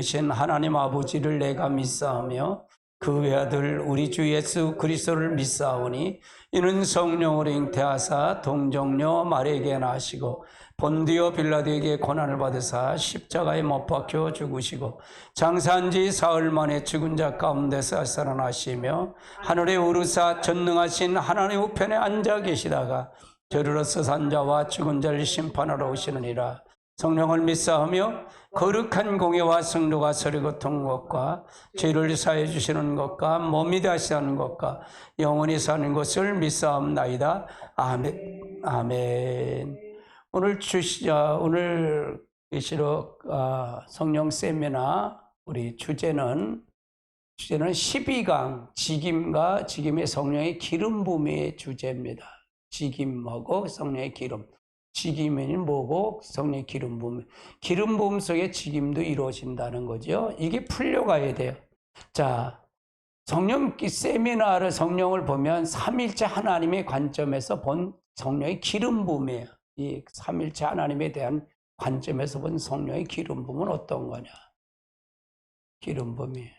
되신 하나님 아버지를 내가 믿사오며 그 외아들 우리 주 예수 그리스도를 믿사오니 이는 성령으로 잉태하사 동정녀 마리아에게 나시고 본디오 빌라도에게 고난을 받으사 십자가에 못 박혀 죽으시고 장사한 지 사흘 만에 죽은 자 가운데서 살아나시며 하늘에 오르사 전능하신 하나님 우편에 앉아 계시다가 저리로서 산 자와 죽은 자를 심판하러 오시느니라. 성령을 믿사하며 거룩한 공예와 성도가 서로 고통 것과 죄를 사해 주시는 것과 몸이 다시 하는 것과 영원히 사는 것을 믿사옵나이다. 아멘. 아멘. 오늘 계시록 성령 세미나 우리 주제는 12강 직임과 직임의 성령의 기름 부음의 주제입니다. 직임하고 성령의 기름. 직임은 뭐고 성령의 기름 부음. 기름 부음 속에 직임도 이루어진다는 거죠. 이게 풀려가야 돼요. 자, 성령 세미나를 성령을 보면 삼일체 하나님의 관점에서 본 성령의 기름 부음이에요. 이 삼일체 하나님에 대한 관점에서 본 성령의 기름 부음은 어떤 거냐? 기름 부음이에요.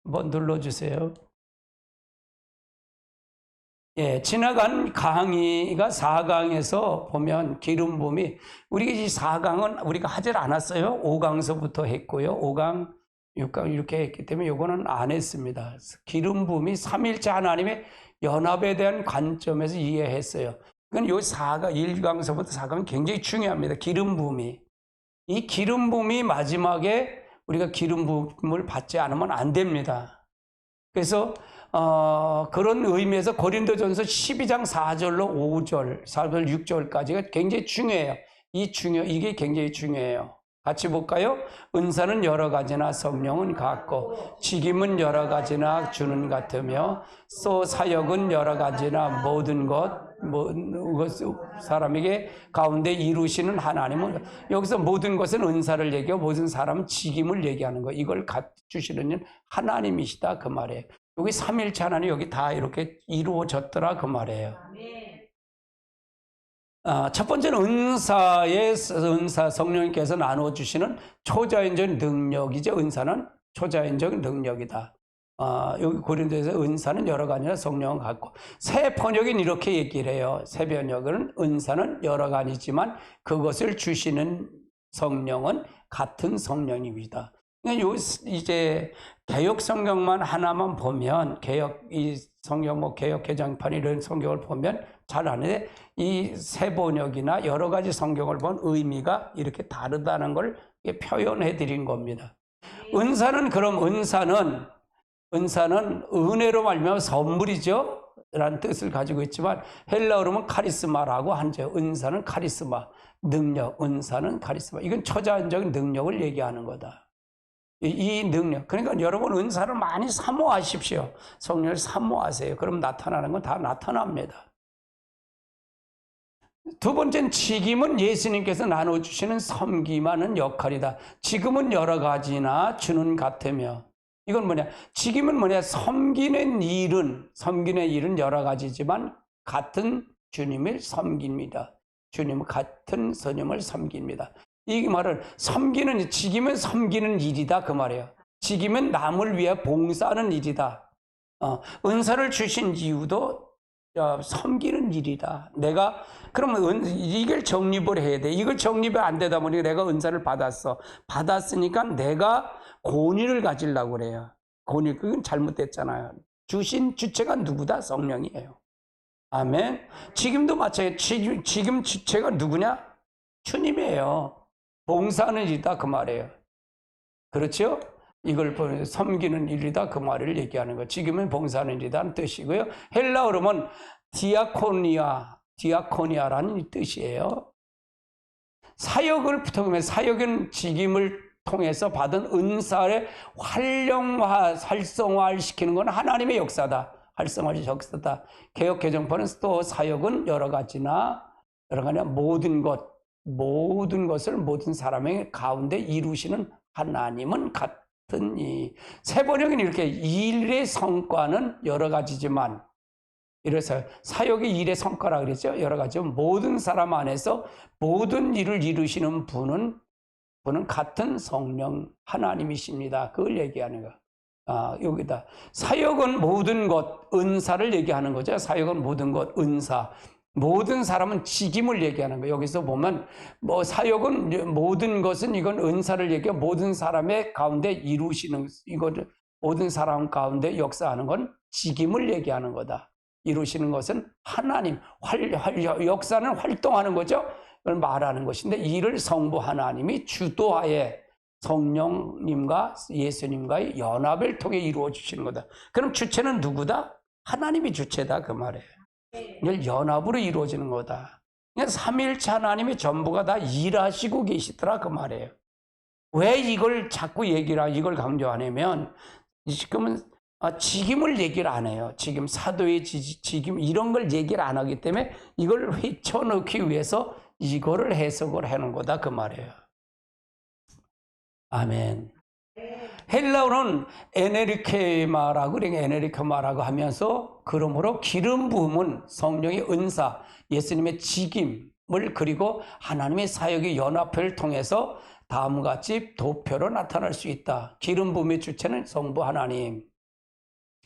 한번 눌러주세요. 예, 지나간 강의가 4강에서 보면 기름 부음이 우리가 이 4강은 우리가 하질 않았어요. 5강서부터 했고요. 5강, 6강 이렇게 했기 때문에 이거는 안 했습니다. 기름 부음이 삼일체 하나님의 연합에 대한 관점에서 이해했어요. 그건 요 4강, 1강서부터 4강은 굉장히 중요합니다. 기름 부음이. 이 기름 부음이 마지막에 우리가 기름 부음을 받지 않으면 안 됩니다. 그래서 그런 의미에서 고린도전서 12장 4절로 5절, 4절, 6절까지가 굉장히 중요해요. 이게 굉장히 중요해요. 같이 볼까요? 은사는 여러 가지나 성령은 같고 직임은 여러 가지나 주는 같으며 또 사역은 여러 가지나 모든 것 사람에게 가운데 이루시는 하나님은 여기서 모든 것은 은사를 얘기하고 모든 사람은 직임을 얘기하는 거. 이걸 주시는 하나님이시다 그 말이에요. 여기 삼일체 하나님 여기 다 이렇게 이루어졌더라 그 말이에요. 첫 번째는 은사 성령님께서 나눠주시는 초자연적 능력이죠. 은사는 초자연적 능력이다. 여기 고린도에서 은사는 여러 가지나 성령은 같고 새 번역은 이렇게 얘기를 해요. 새 번역은 은사는 여러 가지지만 그것을 주시는 성령은 같은 성령입니다. 이제 개역 성경만 하나만 보면 이 성경 개역 개정판 이런 성경을 보면 잘 아는데 이 새 번역이나 여러 가지 성경을 본 의미가 이렇게 다르다는 걸 표현해 드린 겁니다. 은사는 은혜로 말미암아 선물이죠. 라는 뜻을 가지고 있지만 헬라어로는 카리스마라고 하죠. 은사는 카리스마, 능력, 은사는 카리스마. 이건 초자연적인 능력을 얘기하는 거다. 이 능력. 그러니까 여러분 은사를 많이 사모하십시오. 성령을 사모하세요. 그럼 나타나는 건 다 나타납니다. 두 번째는 직임은 예수님께서 나눠주시는 섬김하는 역할이다. 직임은 여러 가지나 주는 같으며 이건 뭐냐? 직임은 뭐냐? 섬기는 일은 여러 가지지만 같은 주님을 섬깁니다. 주님은 같은 선임을 섬깁니다. 이 말은 직임은 섬기는 일이다 그 말이에요. 직임은 남을 위해 봉사하는 일이다. 은사를 주신 이유도 섬기는 일이다. 그러면 이걸 정립을 해야 돼. 이걸 정립이 안 되다 보니까 내가 은사를 받았으니까 내가 권위를 가지려고 그래요. 그건 잘못됐잖아요. 주신 주체가 누구다? 성령이에요. 아멘. 지금도 마찬가지예요. 지금 주체가 누구냐? 주님이에요. 봉사하는 일이다 그 말이에요. 그렇죠? 이걸 섬기는 일이다 그 말을 얘기하는 거. 지금은 봉사하는 일이라는 뜻이고요. 헬라어로는 디아코니아라는 뜻이에요. 사역은 직임을 통해서 받은 은사를 활성화시키는 건 하나님의 역사다. 활성화의 역사다. 개역 개정판은 또 사역은 여러 가지나 모든 것을 모든 사람의 가운데 이루시는 하나님은 같은 새 번역은 이렇게 일의 성과는 여러 가지지만 이래서 사역의 일의 성과라 그랬죠. 여러 가지 모든 사람 안에서 모든 일을 이루시는 분은 분은 같은 성령 하나님이십니다. 그걸 얘기하는 거. 여기다 사역은 모든 것, 은사를 얘기하는 거죠. 사역은 모든 것, 은사. 모든 사람은 직임을 얘기하는 거예요. 여기서 보면 뭐 사역은 모든 것은 이건 은사를 얘기해 모든 사람의 가운데 이루시는 이거를 모든 사람 가운데 역사하는 건 직임을 얘기하는 거다. 이루시는 것은 하나님, 역사는 활동하는 거죠. 그걸 말하는 것인데 이를 성부 하나님이 주도하에 성령님과 예수님과의 연합을 통해 이루어 주시는 거다. 그럼 주체는 누구다? 하나님이 주체다 그 말이에요. 이걸 연합으로 이루어지는 거다. 그러니까 삼위일체 하나님이 전부가 다 일하시고 계시더라 그 말이에요. 왜 이걸 자꾸 이걸 강조하냐면 지금은 직임을 얘기를 안 해요. 지금 사도의 직임 이런 걸 얘기를 안 하기 때문에 이걸 회쳐넣기 위해서 이거를 해석을 하는 거다 그 말이에요. 아멘. 헬라어는 에네르케마라고 그러니까 에네르케마라고 하면서 그러므로 기름 부음은 성령의 은사, 예수님의 직임을 그리고 하나님의 사역의 연합을 통해서 다음과 같이 도표로 나타날 수 있다. 기름 부음의 주체는 성부 하나님.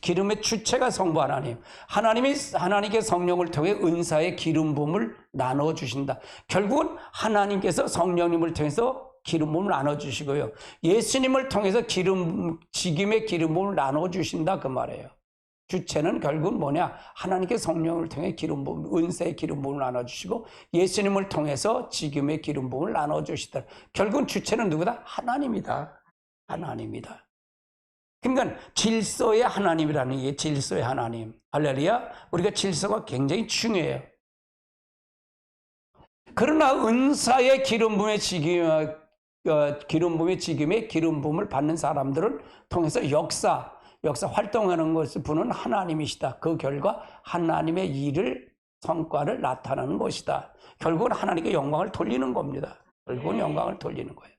기름의 주체가 성부 하나님. 하나님께 성령을 통해 은사의 기름 부음을 나눠 주신다. 결국은 하나님께서 성령님을 통해서 기름 부음을 나눠 주시고요. 예수님을 통해서 직임의 기름 부음을 나눠 주신다 그 말이에요. 주체는 결국은 뭐냐? 하나님께 성령을 통해 기름 부음, 은사의 기름 부음을 나눠 주시고 예수님을 통해서 직임의 기름 부음을 나눠 주시다. 결국은 주체는 누구다? 하나님이다. 하나님이다. 그러니까 질서의 하나님이라는 게 질서의 하나님. 할렐루야. 우리가 질서가 굉장히 중요해요. 그러나 은사의 기름 부음의 직임의 기름 부음을 받는 사람들을 통해서 역사 활동하는 것을 부는 하나님이시다. 그 결과 하나님의 일을 성과를 나타내는 것이다. 결국은 하나님께 영광을 돌리는 겁니다. 결국은 영광을 돌리는 거예요.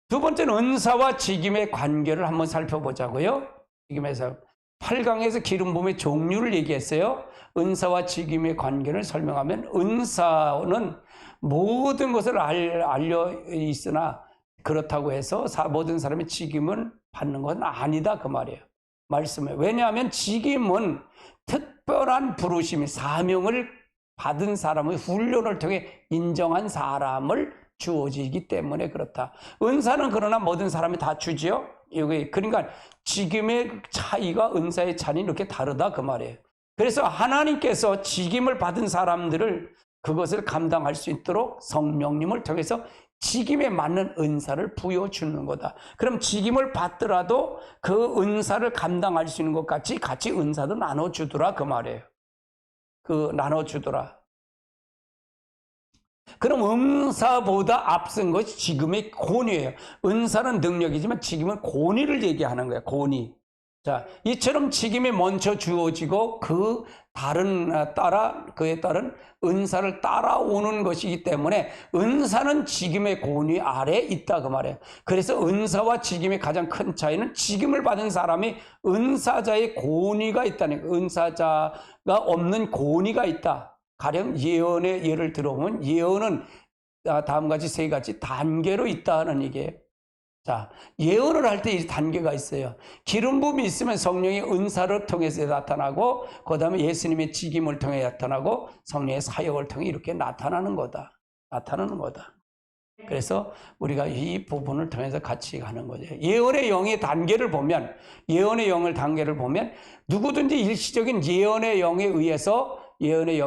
두 번째는 은사와 직임의 관계를 한번 살펴보자고요. 직임에서 8강에서 기름 부음의 종류를 얘기했어요. 은사와 직임의 관계를 설명하면 은사는 모든 것을 알려 있으나 그렇다고 해서 모든 사람의 직임을 받는 건 아니다 그 말이에요. 말씀에. 왜냐하면 직임은 특별한 부르심이 사명을 받은 사람의 훈련을 통해 인정한 사람을 주어지기 때문에 그렇다. 은사는 그러나 모든 사람이 다 주지요. 그러니까 직임의 차이가 은사의 차이는 이렇게 다르다 그 말이에요. 그래서 하나님께서 직임을 받은 사람들을 그것을 감당할 수 있도록 성령님을 통해서 직임에 맞는 은사를 부여주는 거다. 그럼 직임을 받더라도 그 은사를 감당할 수 있는 것 같이 은사도 나눠주더라 그 말이에요. 나눠주더라. 그럼 은사보다 앞선 것이 직임의 권위예요. 은사는 능력이지만 직임은 권위를 얘기하는 거예요. 권위. 자, 이처럼 직임이 먼저 주어지고 그에 따른 은사를 따라오는 것이기 때문에 은사는 직임의 권위 아래에 있다 그 말이에요. 그래서 은사와 직임의 가장 큰 차이는 직임을 받은 사람이 은사자의 권위가 있다는 거예요. 은사자가 없는 권위가 있다. 가령 예언의 예를 들어보면 예언은 다음과 같이 세 가지 단계로 있다는 얘기예요. 자, 예언을 할 때 이 단계가 있어요. 기름 부음이 있으면 성령의 은사를 통해서 나타나고 그다음에 예수님의 직임을 통해 나타나고 성령의 사역을 통해 이렇게 나타나는 거다. 그래서 우리가 이 부분을 통해서 같이 가는 거죠. 예언의 영의 단계를 보면 누구든지 일시적인 예언의 영에 의해서 예언을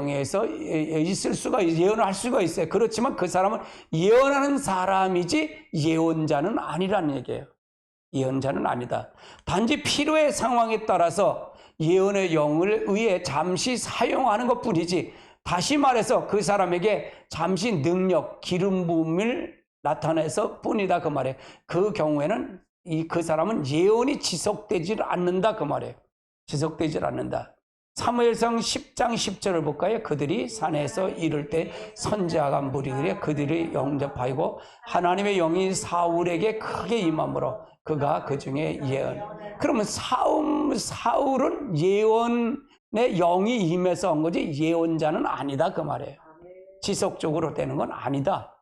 할 수가 있어요. 그렇지만 그 사람은 예언하는 사람이지 예언자는 아니라는 얘기예요. 예언자는 아니다. 단지 필요의 상황에 따라서 예언의 영을 의해 잠시 사용하는 것뿐이지 다시 말해서 그 사람에게 잠시 능력, 기름 부음을 나타내서 뿐이다 그 말이에요. 그 경우에는 그 사람은 예언이 지속되지 않는다 그 말이에요. 지속되지 않는다. 사무엘상 10장 10절을 볼까요? 그들이 산에서 이를 때 선지자가 무리들이 그들이 영접하이고 하나님의 영이 사울에게 크게 임함으로 그가 그 중에 예언. 그러면 사울은 예언의 영이 임해서 한 거지 예언자는 아니다 그 말이에요. 지속적으로 되는 건 아니다.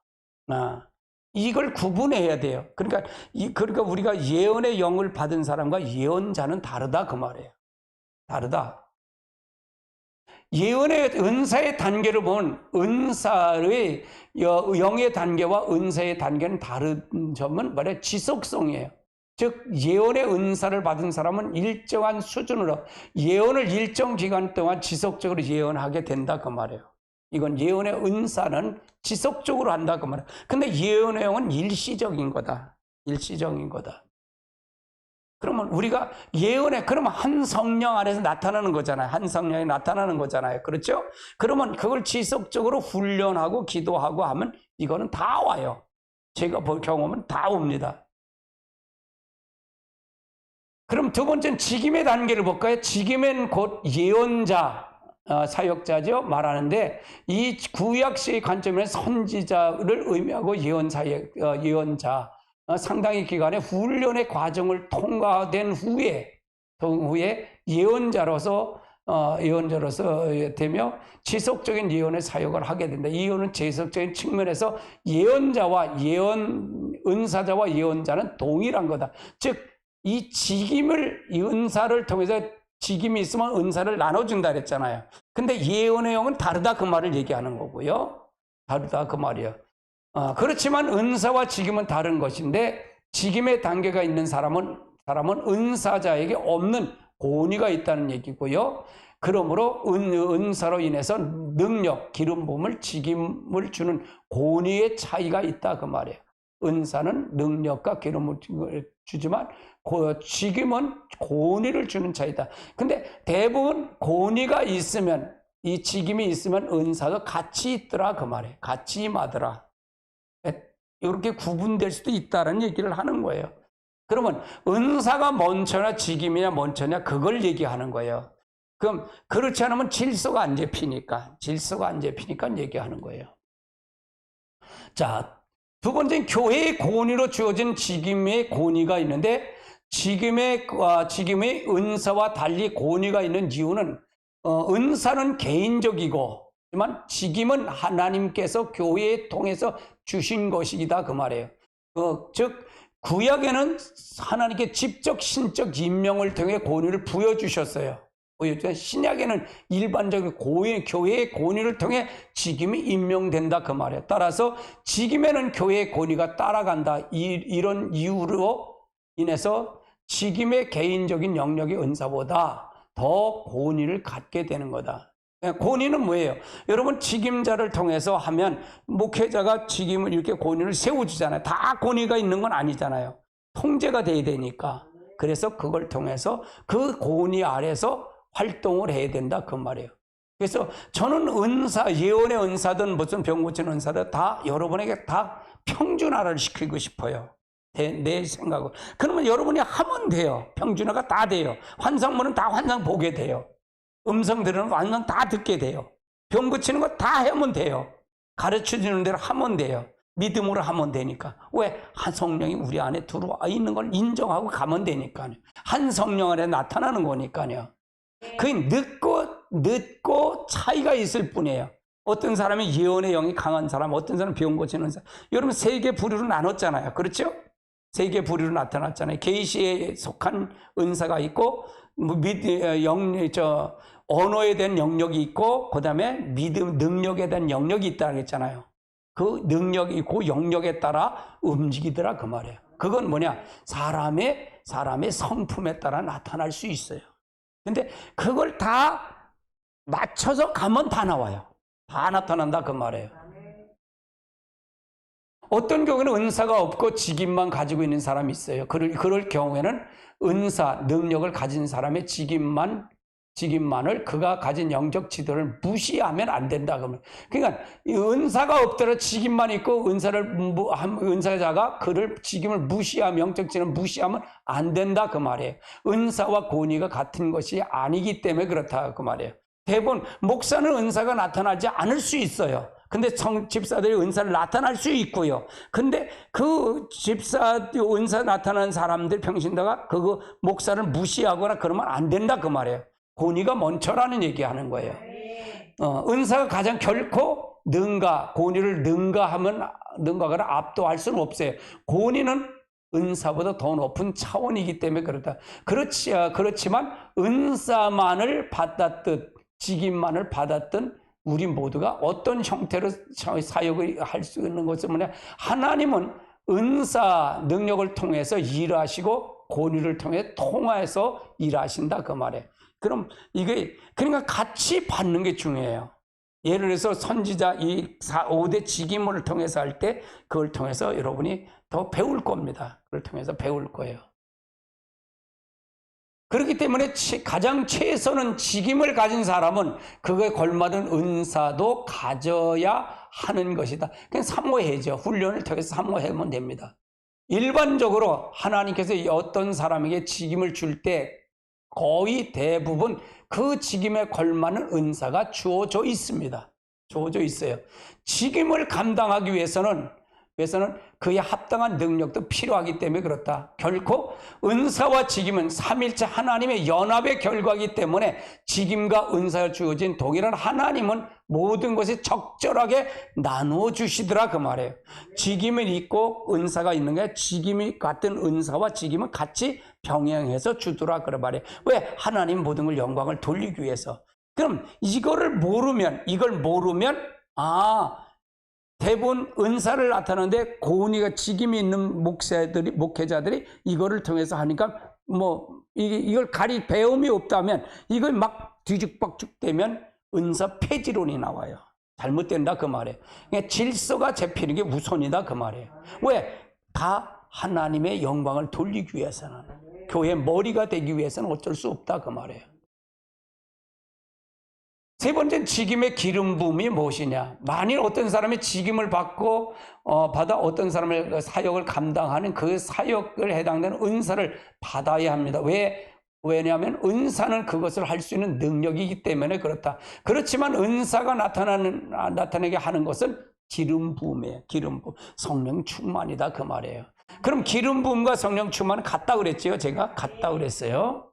이걸 구분해야 돼요. 그러니까 우리가 예언의 영을 받은 사람과 예언자는 다르다 그 말이에요. 다르다. 예언의 은사의 단계를 보면 은사의 영의 단계와 은사의 단계는 다른 점은 뭐냐? 지속성이에요. 즉 예언의 은사를 받은 사람은 일정한 수준으로 예언을 일정 기간 동안 지속적으로 예언하게 된다 그 말이에요. 이건 예언의 은사는 지속적으로 한다 그 말이에요. 근데 예언의 영은 일시적인 거다. 일시적인 거다. 그러면 우리가 그러면 한 성령 안에서 나타나는 거잖아요. 한 성령이 나타나는 거잖아요. 그렇죠? 그러면 그걸 지속적으로 훈련하고 기도하고 하면 이거는 다 와요. 제가 볼 경험은 다 옵니다. 그럼 두 번째는 직임의 단계를 볼까요? 직임은 곧 예언자, 사역자죠. 말하는데 이 구약시의 관점에서 선지자를 의미하고 예언자. 상당히 기간의 훈련의 과정을 통과된 후에 예언자로서 되며 지속적인 예언의 사역을 하게 된다. 이 예언은 지속적인 측면에서 은사자와 예언자는 동일한 거다. 즉, 이 은사를 통해서 직임이 있으면 은사를 나눠준다 그랬잖아요. 근데 예언의 영은 다르다 그 말을 얘기하는 거고요. 다르다 그 말이에요. 그렇지만 은사와 직임은 다른 것인데 직임의 단계가 있는 사람은 은사자에게 없는 권위가 있다는 얘기고요. 그러므로 은사로 인해서 능력, 기름 부음을, 직임을 주는 권위의 차이가 있다 그 말이에요. 은사는 능력과 기름을 주지만 직임은 권위를 주는 차이다. 근데 대부분 권위가 있으면 이 직임이 있으면 은사도 같이 있더라 그 말이에요. 같이 임하더라. 이렇게 구분될 수도 있다는 얘기를 하는 거예요. 그러면 은사가 먼저냐 직임이냐 먼저냐 그걸 얘기하는 거예요. 그럼 그렇지 않으면 질서가 안 잡히니까 얘기하는 거예요. 자, 두 번째는 교회의 권위로 주어진 직임의 권위가 있는데 직임의 은사와 달리 권위가 있는 이유는 은사는 개인적이고 하지만 직임은 하나님께서 교회에 통해서 주신 것이다 그 말이에요. 즉 구약에는 하나님께 직접 신적 임명을 통해 권위를 부여주셨어요. 신약에는 일반적인 교회의 권위를 통해 직임이 임명된다 그 말이에요. 따라서 직임에는 교회의 권위가 따라간다. 이런 이유로 인해서 직임의 개인적인 영역의 은사보다 더 권위를 갖게 되는 거다. 권위는 뭐예요? 여러분 직임자를 통해서 하면 목회자가 직임을 이렇게 권위를 세워주잖아요. 다 권위가 있는 건 아니잖아요. 통제가 돼야 되니까. 그래서 그걸 통해서 그 권위 아래서 활동을 해야 된다 그 말이에요. 그래서 저는 예언의 은사든 무슨 병 고치는 은사든 다 여러분에게 다 평준화를 시키고 싶어요. 내 생각은. 그러면 여러분이 하면 돼요. 평준화가 다 돼요. 환상문은 다 환상 보게 돼요. 음성 들으는 완전 다 듣게 돼요. 병 고치는 거 다 하면 돼요. 가르쳐주는 대로 하면 돼요. 믿음으로 하면 되니까. 왜? 한 성령이 우리 안에 들어와 있는 걸 인정하고 가면 되니까요. 한 성령 안에 나타나는 거니까요. 그게 늦고 차이가 있을 뿐이에요. 어떤 사람이 예언의 영이 강한 사람, 어떤 사람은 병 고치는 사람. 여러분 세 개 부류로 나눴잖아요. 그렇죠? 세 개 부류로 나타났잖아요. 계시에 속한 은사가 있고 언어에 대한 영역이 있고 그 다음에 믿음 능력에 대한 영역이 있다고 했잖아요. 그 능력이 그 영역에 따라 움직이더라 그 말이에요. 그건 뭐냐? 사람의 성품에 따라 나타날 수 있어요. 근데 그걸 다 맞춰서 가면 다 나와요. 다 나타난다 그 말이에요. 어떤 경우에는 은사가 없고 직임만 가지고 있는 사람이 있어요. 그럴 경우에는 은사, 능력을 가진 사람의 직임만을 그가 가진 영적 지도를 무시하면 안 된다. 그러니까 은사가 없더라도 직임만 있고 은사자가 직임을 무시하면 영적 지도를 무시하면 안 된다 그 말이에요. 은사와 권위가 같은 것이 아니기 때문에 그렇다 그 말이에요. 대부분 목사는 은사가 나타나지 않을 수 있어요. 근데 집사들이 은사를 나타날 수 있고요. 근데 그 은사 나타나는 사람들 평신도가 그 목사를 무시하거나 그러면 안 된다 그 말이에요. 권위가 먼저라는 얘기하는 거예요. 은사가 가장 결코 고니를 능가하거나 압도할 수는 없어요. 고니는 은사보다 더 높은 차원이기 때문에 그렇다. 그렇지만 은사만을 받았듯 직임만을 받았던 우리 모두가 어떤 형태로 사역을 할 수 있는 것은 뭐냐? 하나님은 은사 능력을 통해서 일하시고 고니를 통해 통화해서 일하신다 그 말이에요. 그럼 이게 그러니까 같이 받는 게 중요해요. 예를 들어서 선지자 이 5대 직임을 통해서 할 때 그걸 통해서 여러분이 더 배울 겁니다. 그걸 통해서 배울 거예요. 그렇기 때문에 가장 최선은 직임을 가진 사람은 그거에 걸맞은 은사도 가져야 하는 것이다. 그냥 사모해야죠. 훈련을 통해서 사모하면 됩니다. 일반적으로 하나님께서 어떤 사람에게 직임을 줄 때 거의 대부분 그 직임에 걸맞는 은사가 주어져 있습니다. 주어져 있어요. 직임을 감당하기 위해서는 그에 합당한 능력도 필요하기 때문에 그렇다. 결코 은사와 직임은 삼일체 하나님의 연합의 결과이기 때문에 직임과 은사가 주어진 동일한 하나님은 모든 것이 적절하게 나누어 주시더라 그 말이에요. 직임은 있고 은사가 있는 게 직임이 같은 은사와 직임은 같이 병행해서 주더라 그 말이에요. 왜? 하나님 모든 걸 영광을 돌리기 위해서. 그럼 이걸 모르면 대부분 은사를 나타내는데 고은이가 직임이 있는 목회자들이 이거를 통해서 하니까 이걸 배움이 없다면 이걸 막 뒤죽박죽되면 은사 폐지론이 나와요. 잘못된다 그 말이에요. 그러니까 질서가 잡히는 게 우선이다 그 말이에요. 왜? 다 하나님의 영광을 돌리기 위해서는, 교회의 머리가 되기 위해서는 어쩔 수 없다 그 말이에요. 세 번째는 직임의 기름 부음이 무엇이냐? 만일 어떤 사람이 직임을 받아 어떤 사람의 사역을 감당하는 그 사역을 해당되는 은사를 받아야 합니다. 왜냐하면 은사는 그것을 할 수 있는 능력이기 때문에 그렇다. 그렇지만 은사가 나타나게 하는 것은 기름 부음이에요. 기름 부음, 성령 충만이다 그 말이에요. 그럼 기름 부음과 성령 충만은 같다 그랬지요? 제가 같다 그랬어요.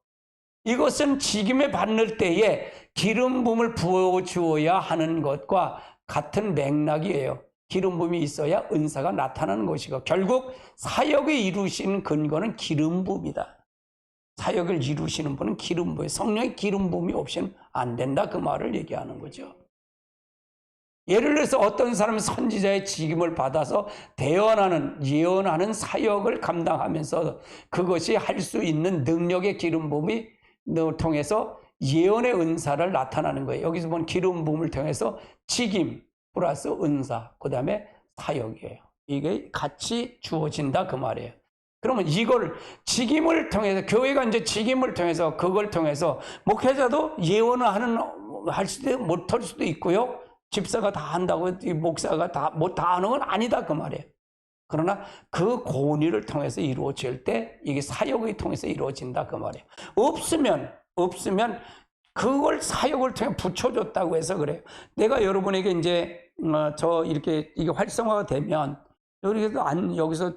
이것은 직임에 받을 때에 기름 부음을 부어주어야 하는 것과 같은 맥락이에요. 기름 부음이 있어야 은사가 나타나는 것이고, 결국 사역을 이루시는 근거는 기름 부음이다. 사역을 이루시는 분은 기름 부음, 성령의 기름 부음이 없이는 안 된다 그 말을 얘기하는 거죠. 예를 들어서 어떤 사람은 선지자의 직임을 받아서 예언하는 사역을 감당하면서 그것이 할 수 있는 능력의 기름 부음이 통해서 예언의 은사를 나타나는 거예요. 여기서 본 기름 부음을 통해서 직임 플러스 은사, 그 다음에 사역이에요. 이게 같이 주어진다 그 말이에요. 그러면 이걸 직임을 통해서, 교회가 이제 직임을 통해서, 그걸 통해서 목회자도 예언을 할 수도 못할 수도 있고요. 집사가 다 한다고 목사가 다 하는 건 아니다 그 말이에요. 그러나 그 고의를 통해서 이루어질 때 이게 사역을 통해서 이루어진다 그 말이에요. 없으면 그걸 사역을 통해 붙여줬다고 해서 그래요. 내가 여러분에게 이제 이게 활성화가 되면 여기서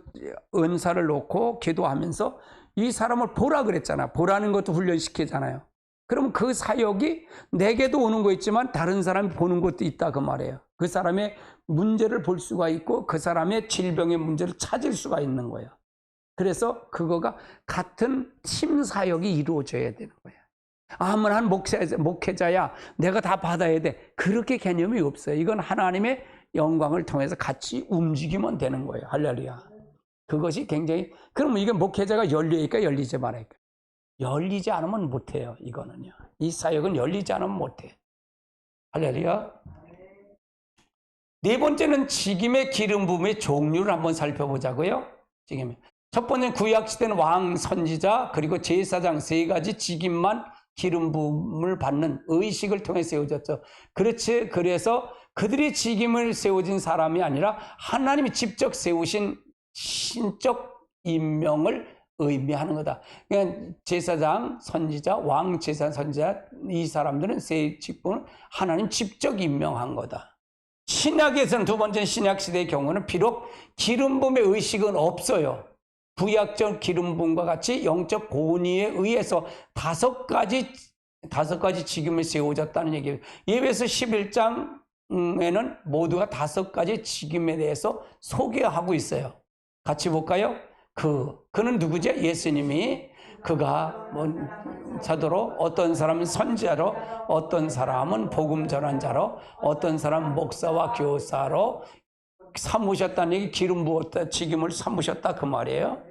은사를 놓고 기도하면서 이 사람을 보라 그랬잖아. 보라는 것도 훈련시키잖아요. 그러면 그 사역이 내게도 오는 거 있지만 다른 사람이 보는 것도 있다 그 말이에요. 그 사람의 문제를 볼 수가 있고 그 사람의 질병의 문제를 찾을 수가 있는 거예요. 그래서 그거가 같은 팀 사역이 이루어져야 되는 거예요. 한 목회자야 내가 다 받아야 돼. 그렇게 개념이 없어요. 이건 하나님의 영광을 통해서 같이 움직이면 되는 거예요. 할렐루야. 그것이 굉장히, 그러면 이게 목회자가 열리니까 열리지 말아니까. 열리지 않으면 못해요. 이거는요. 이 사역은 열리지 않으면 못해. 할렐루야. 네 번째는 직임의 기름 부음의 종류를 한번 살펴보자고요. 직임. 첫 번째는 구약시대는 왕, 선지자, 그리고 제사장 세 가지 직임만 기름 부음을 받는 의식을 통해 세워졌죠. 그래서 그들이 직임을 세워진 사람이 아니라 하나님이 직접 세우신 신적 임명을 의미하는 거다. 그러니까 제사장, 선지자, 왕, 제사장, 선지자 이 사람들은 세 직분은 하나님 직접 임명한 거다. 신약에서는 두 번째 신약 시대의 경우는 비록 기름 부음의 의식은 없어요. 구약적 기름 부음과 같이 영적 고의에 의해서 다섯 가지 직임을 세워졌다는 얘기예요. 예배서 11장 모두가 5가지 직임에 대해서 소개하고 있어요. 같이 볼까요? 그는 누구죠? 예수님이 그가 사도로, 어떤 사람은 선지자로, 어떤 사람은 복음 전환자로, 어떤 사람은 목사와 교사로 삼으셨다는 얘기, 기름 부었다, 직임을 삼으셨다 그 말이에요.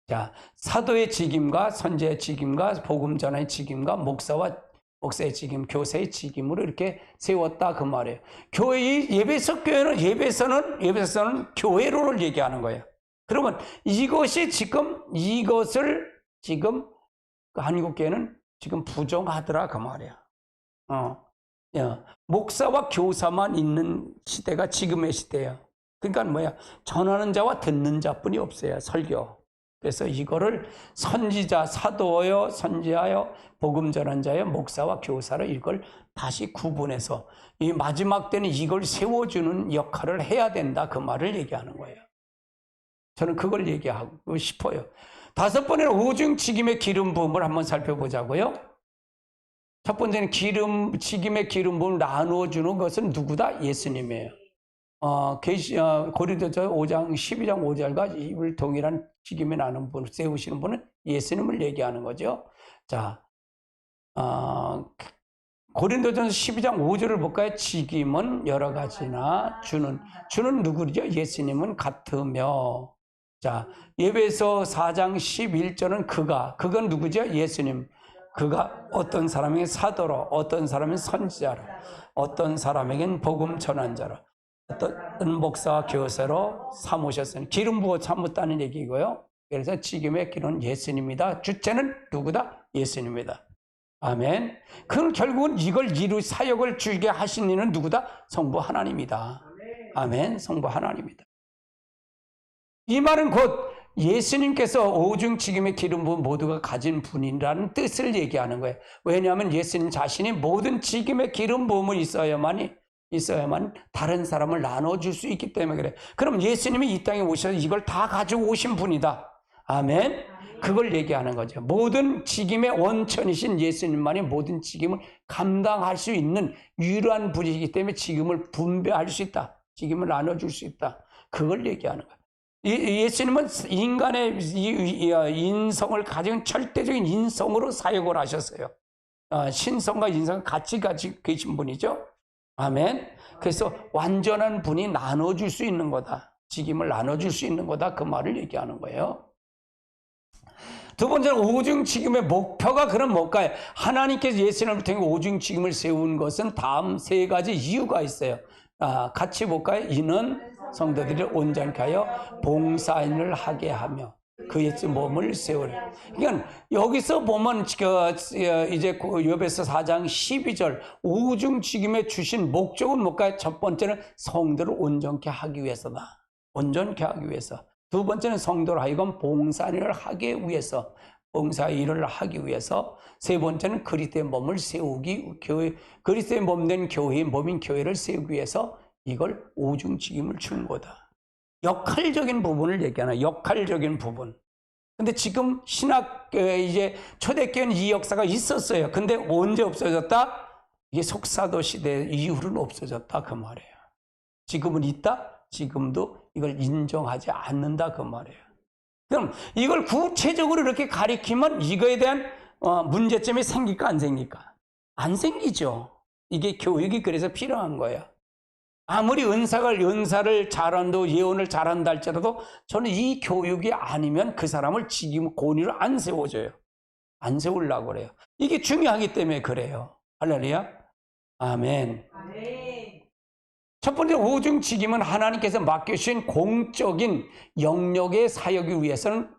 자, 사도의 직임과 선지자의 직임과 복음 전환의 직임과 목사의 직임, 교사의 직임으로 이렇게 세웠다 그 말이에요. 예배소 교회는 예배소는 교회론을 얘기하는 거예요. 그러면 이것을 지금 한국교회는 지금 부정하더라 그 말이야. 목사와 교사만 있는 시대가 지금의 시대예요. 그러니까 전하는 자와 듣는 자뿐이 없어요. 설교. 그래서 이거를 사도요, 선지자요, 복음 전환자요, 목사와 교사로 이걸 다시 구분해서 이 마지막 때는 이걸 세워주는 역할을 해야 된다 그 말을 얘기하는 거예요. 저는 그걸 얘기하고 싶어요. 5번에는 오중직임의 기름 부음을 한번 살펴보자고요. 첫 번째는 직임의 기름 부음을 나누어주는 것은 누구다? 예수님이에요. 고린도서 5장 12장 5절과 이를 동일한 직임에 나누는 분, 세우시는 분은 예수님을 얘기하는 거죠. 자, 고린도전서 12장 5절을 볼까요? 직임은 여러 가지나 주는 누구죠? 예수님은 같으며. 자, 예배서 4장 11절은 그건 누구죠? 예수님. 그가 어떤 사람에게 사도로, 어떤 사람은 선지자로, 어떤 사람에겐 복음 전환자로, 어떤 목사와 교사로 삼으셨으니 기름 부어 삼았다는 얘기고요. 그래서 직임의 기름은 예수님이다. 주체는 누구다? 예수님이다. 아멘. 그럼 결국은 이걸 사역을 주게 하신 이는 누구다? 성부 하나님이다. 아멘. 성부 하나님이다. 이 말은 곧 예수님께서 오중직임의 기름 부은 모두가 가진 분이라는 뜻을 얘기하는 거예요. 왜냐하면 예수님 자신이 모든 직임의 기름 부음을 있어야만 다른 사람을 나눠줄 수 있기 때문에 그래. 그럼 예수님이 이 땅에 오셔서 이걸 다 가지고 오신 분이다. 아멘. 그걸 얘기하는 거죠. 모든 직임의 원천이신 예수님만이 모든 직임을 감당할 수 있는 유일한 분이기 때문에 직임을 분배할 수 있다. 직임을 나눠줄 수 있다. 그걸 얘기하는 거예요. 예수님은 인간의 인성을 가진 절대적인 인성으로 사역을 하셨어요. 신성과 인성을 같이 가지고 계신 분이죠. 아멘. 그래서 완전한 분이 나눠줄 수 있는 거다. 직임을 나눠줄 수 있는 거다. 그 말을 얘기하는 거예요. 두 번째는 오중직임의 목표가 그럼 뭘까요? 하나님께서 예수님을 통해 오중직임을 세운 것은 다음 3가지 이유가 있어요. 같이 볼까요? 이는 성도들을 온전케 하여 봉사인을 하게 하며 그의 몸을 세우라. 그러니까 여기서 보면 이제 요배서 4장 12절 오중직임에 주신 목적은 뭘까요? 첫 번째는 성도를 온전케 하기 위해서다. 온전케 하기 위해서. 두 번째는 성도를 하여금 봉사일을 하기 위해서, 봉사일을 하기 위해서. 세 번째는 그리스도의 몸을 세우기, 그리스도의 몸된 교회의 몸인 교회를 세우기 위해서 이걸 오중직임을 준 거다. 역할적인 부분을 얘기하나, 역할적인 부분. 근데 지금 이제 초대교회는 이 역사가 있었어요. 근데 언제 없어졌다? 이게 속사도 시대 이후로는 없어졌다. 그 말이에요. 지금은 있다? 지금도 이걸 인정하지 않는다. 그 말이에요. 그럼 이걸 구체적으로 이렇게 가리키면 이거에 대한 문제점이 생길까, 안 생길까? 안 생기죠. 이게 교육이 그래서 필요한 거예요. 아무리 은사를 잘한다고 예언을 잘한다 할지라도 저는 이 교육이 아니면 그 사람을 직임 권위로 안 세워줘요. 안 세우려고 그래요. 이게 중요하기 때문에 그래요. 할렐루야. 아멘. 첫 번째 오중직임은 하나님께서 맡겨주신 공적인 영역의 사역을 위해서는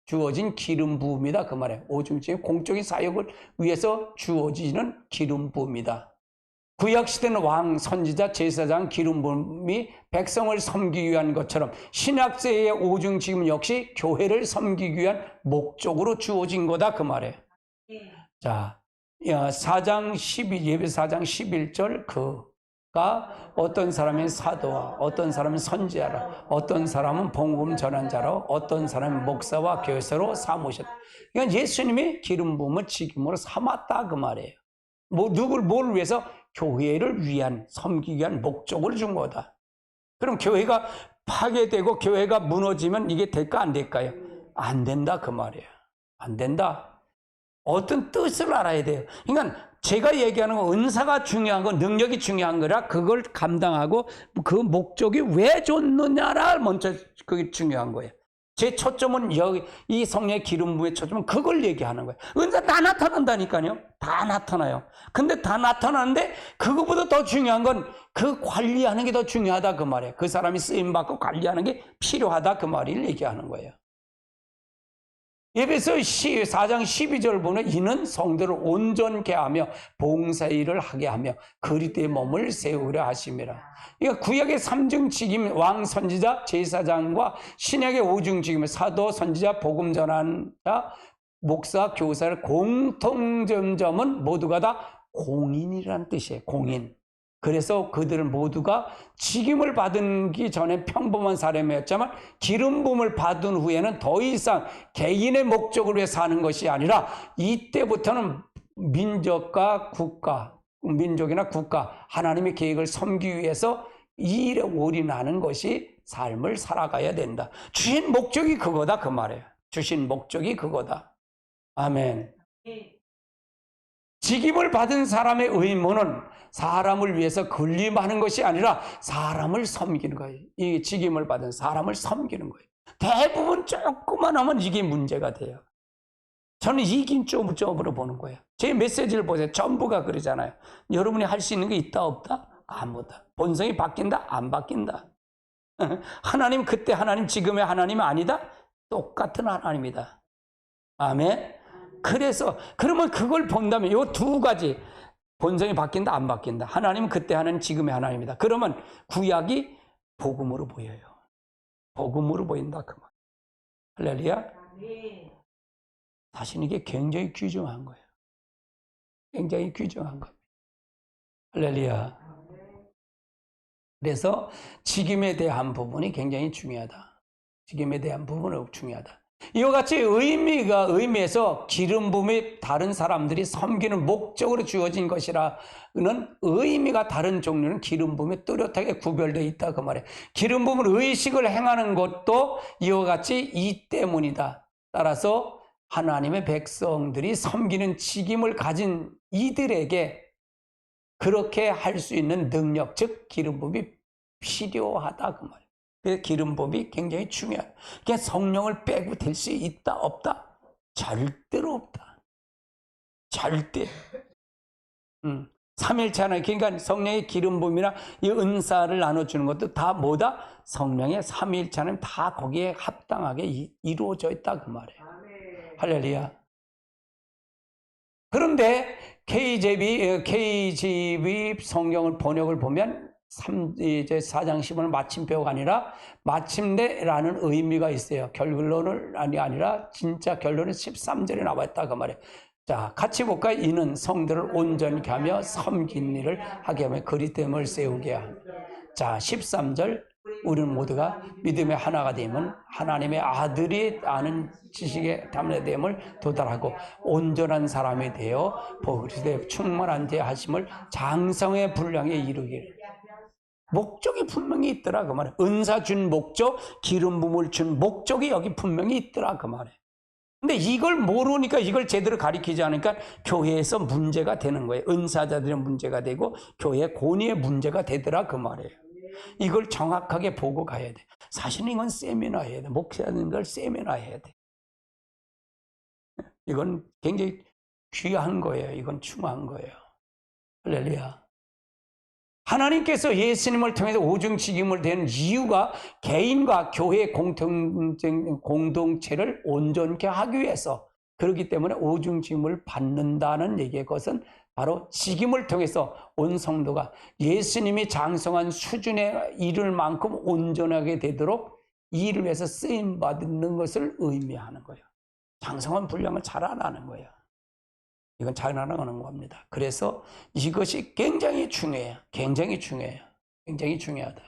주어진 기름 부음이다. 그 말이에요. 오중직임 공적인 사역을 위해서 주어지는 기름 부음이다. 구약시대는 왕, 선지자, 제사장, 기름 부음이 백성을 섬기기 위한 것처럼 신약세의 오중직임 역시 교회를 섬기기 위한 목적으로 주어진 거다. 그 말이에요. 자, 예배 4장 11절 그가 어떤 사람은 사도와 어떤 사람은 선지자라 어떤 사람은 복음 전환자로 어떤 사람은 목사와 교사로 삼으셨다. 그러니까 예수님이 기름 부음을 직임으로 삼았다. 그 말이에요. 뭘 위해서? 교회를 위한, 섬기기 위한 목적을 준 거다. 그럼 교회가 파괴되고 교회가 무너지면 이게 될까 안 될까요? 안 된다 그 말이에요. 안 된다. 어떤 뜻을 알아야 돼요. 그러니까 제가 얘기하는 건 은사가 중요한 건 능력이 중요한 거라 그걸 감당하고 그 목적이 왜 줬느냐라 먼저 그게 중요한 거예요. 제 초점은 여기 이 성령의 기름 부음의 초점은 그걸 얘기하는 거예요. 은사 다 나타난다니까요. 다 나타나요. 근데 다 나타나는데 그거보다 더 중요한 건 그 관리하는 게 더 중요하다 그 말이에요. 그 사람이 쓰임 받고 관리하는 게 필요하다 그 말을 얘기하는 거예요. 에베소 4장 12절 보면 이는 성도를 온전케 하며 봉사일을 하게 하며 그리스도의 몸을 세우려 하심이라. 그러니까 구약의 3중 직임 왕 선지자 제사장과 신약의 5중 직임 사도 선지자 복음 전하는 자 목사 교사를 공통점은 모두가 다 공인이라는 뜻이에요. 공인. 그래서 그들은 모두가 직임을 받기 전에 평범한 사람이었지만 기름 부음을 받은 후에는 더 이상 개인의 목적을 위해 사는 것이 아니라 이때부터는 민족이나 국가 하나님의 계획을 섬기기 위해서 이 일에 올인하는 것이 삶을 살아가야 된다. 주신 목적이 그거다 그 말이에요. 주신 목적이 그거다. 아멘. 직임을 받은 사람의 의무는 사람을 위해서 군림하는 것이 아니라 사람을 섬기는 거예요. 이 직임을 받은 사람을 섬기는 거예요. 대부분 조금만 하면 이게 문제가 돼요. 저는 이긴 쪽으로 보는 거예요. 제 메시지를 보세요. 전부가 그러잖아요. 여러분이 할 수 있는 게 있다 없다? 아무다. 본성이 바뀐다? 안 바뀐다. 하나님 그때 하나님 지금의 하나님 아니다? 똑같은 하나님이다. 아멘. 그래서 그러면 그걸 본다면 이 두 가지 본성이 바뀐다 안 바뀐다. 하나님은 그때 하나님 지금의 하나님이다. 그러면 구약이 복음으로 보여요. 복음으로 보인다 그 말. 할렐루야. 사실 이게 굉장히 귀중한 거예요. 굉장히 귀중한 겁니다. 할렐루야. 그래서 직임에 대한 부분이 굉장히 중요하다. 직임에 대한 부분은 중요하다. 이와 같이 의미에서 기름 부음이 다른 사람들이 섬기는 목적으로 주어진 것이라는 의미가 다른 종류는 기름 부음이 뚜렷하게 구별되어 있다 그 말이에요. 기름 부음은 의식을 행하는 것도 이와 같이 이 때문이다. 따라서 하나님의 백성들이 섬기는 직임을 가진 이들에게 그렇게 할 수 있는 능력, 즉 기름 부음이 필요하다 그 말이에요. 그래서 기름 부음이 굉장히 중요해요. 그냥 성령을 빼고 될 수 있다 없다? 절대로 없다. 절대. 삼일체 하나님, 그러니까 성령의 기름 부음이나 이 은사를 나눠주는 것도 다 뭐다? 성령의 삼일체 하나님 다 거기에 합당하게 이루어져 있다 그 말이에요. 할렐루야. 그런데 KJV 성경을 번역을 보면 이제 4장 10은 마침표가 아니라 마침내라는 의미가 있어요. 결론은 아니라 진짜 결론은 13절에 나와 있다 그 말이에요. 자, 같이 볼까요? 이는 성들을 온전케 하며 섬긴 일을 하게 하며 그리스도를 세우게 하며. 자, 13절 우리는 모두가 믿음의 하나가 되면 하나님의 아들이 아는 지식에 담대됨을 도달하고 온전한 사람이 되어 그리스도의 충만한 자 하심을 장성의 분량에 이르기를. 목적이 분명히 있더라 그 말이에요. 은사 준 목적, 기름 부음을 준 목적이 여기 분명히 있더라 그 말이에요. 근데 이걸 모르니까 이걸 제대로 가르치지 않으니까 교회에서 문제가 되는 거예요. 은사자들의 문제가 되고 교회 권위의 문제가 되더라 그 말이에요. 이걸 정확하게 보고 가야 돼. 사실은 이건 세미나 해야 돼. 목사님 걸 세미나 해야 돼. 이건 굉장히 귀한 거예요. 이건 중요한 거예요. 할렐루야. 하나님께서 예수님을 통해서 오중직임을 댄 이유가 개인과 교회의 공동체를 온전케 하기 위해서 그렇기 때문에 오중직임을 받는다는 얘기의 것은 바로 직임을 통해서 온 성도가 예수님이 장성한 수준에 이를 만큼 온전하게 되도록 이 일을 위해서 쓰임받는 것을 의미하는 거예요. 장성한 분량을 자라나는 거예요. 이건 자라나는 겁니다. 그래서 이것이 굉장히 중요해요. 굉장히 중요해요. 굉장히 중요하다.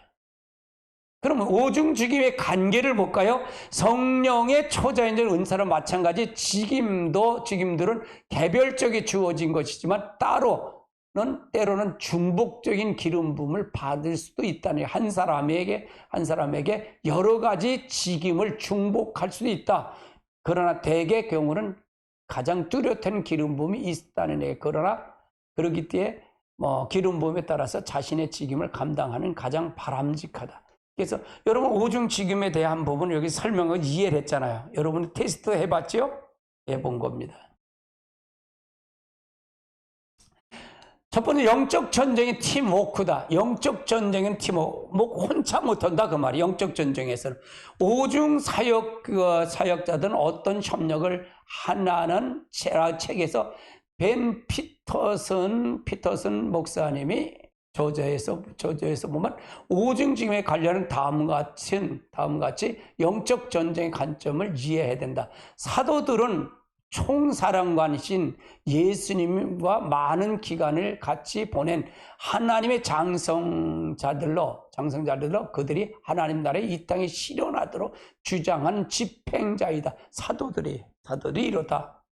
그러면 오중직임의 관계를 볼까요? 성령의 초자연적 은사와 마찬가지 직임들은 개별적이 주어진 것이지만 따로 때로는 중복적인 기름 부음을 받을 수도 있다는, 한 사람에게 여러 가지 직임을 중복할 수도 있다. 그러나 대개 경우는 가장 뚜렷한 기름 부음이 있다는 얘기예요. 그러나 그러기 때문에 기름 부음에 따라서 자신의 직임을 감당하는 가장 바람직하다. 그래서 여러분 오중 직임에 대한 부분을 여기 설명을 이해를 했잖아요. 여러분 테스트 해봤죠? 해본 겁니다. 첫 번째, 영적 전쟁이 팀워크다. 영적 전쟁은 팀워크. 혼자 못한다 그 말이에요. 영적 전쟁에서는 오중 사역자들은 어떤 협력을 하나는 책에서 벤 피터슨 목사님이 저자에서 보면 오중 직임에 관련한 다음과 같이 영적 전쟁의 관점을 이해해야 된다. 사도들은 총사령관이신 예수님과 많은 기간을 같이 보낸 하나님의 장성자들로 그들이 하나님 나라에 이 땅에 실현하도록 주장하는 집행자이다. 사도들이 이렇다.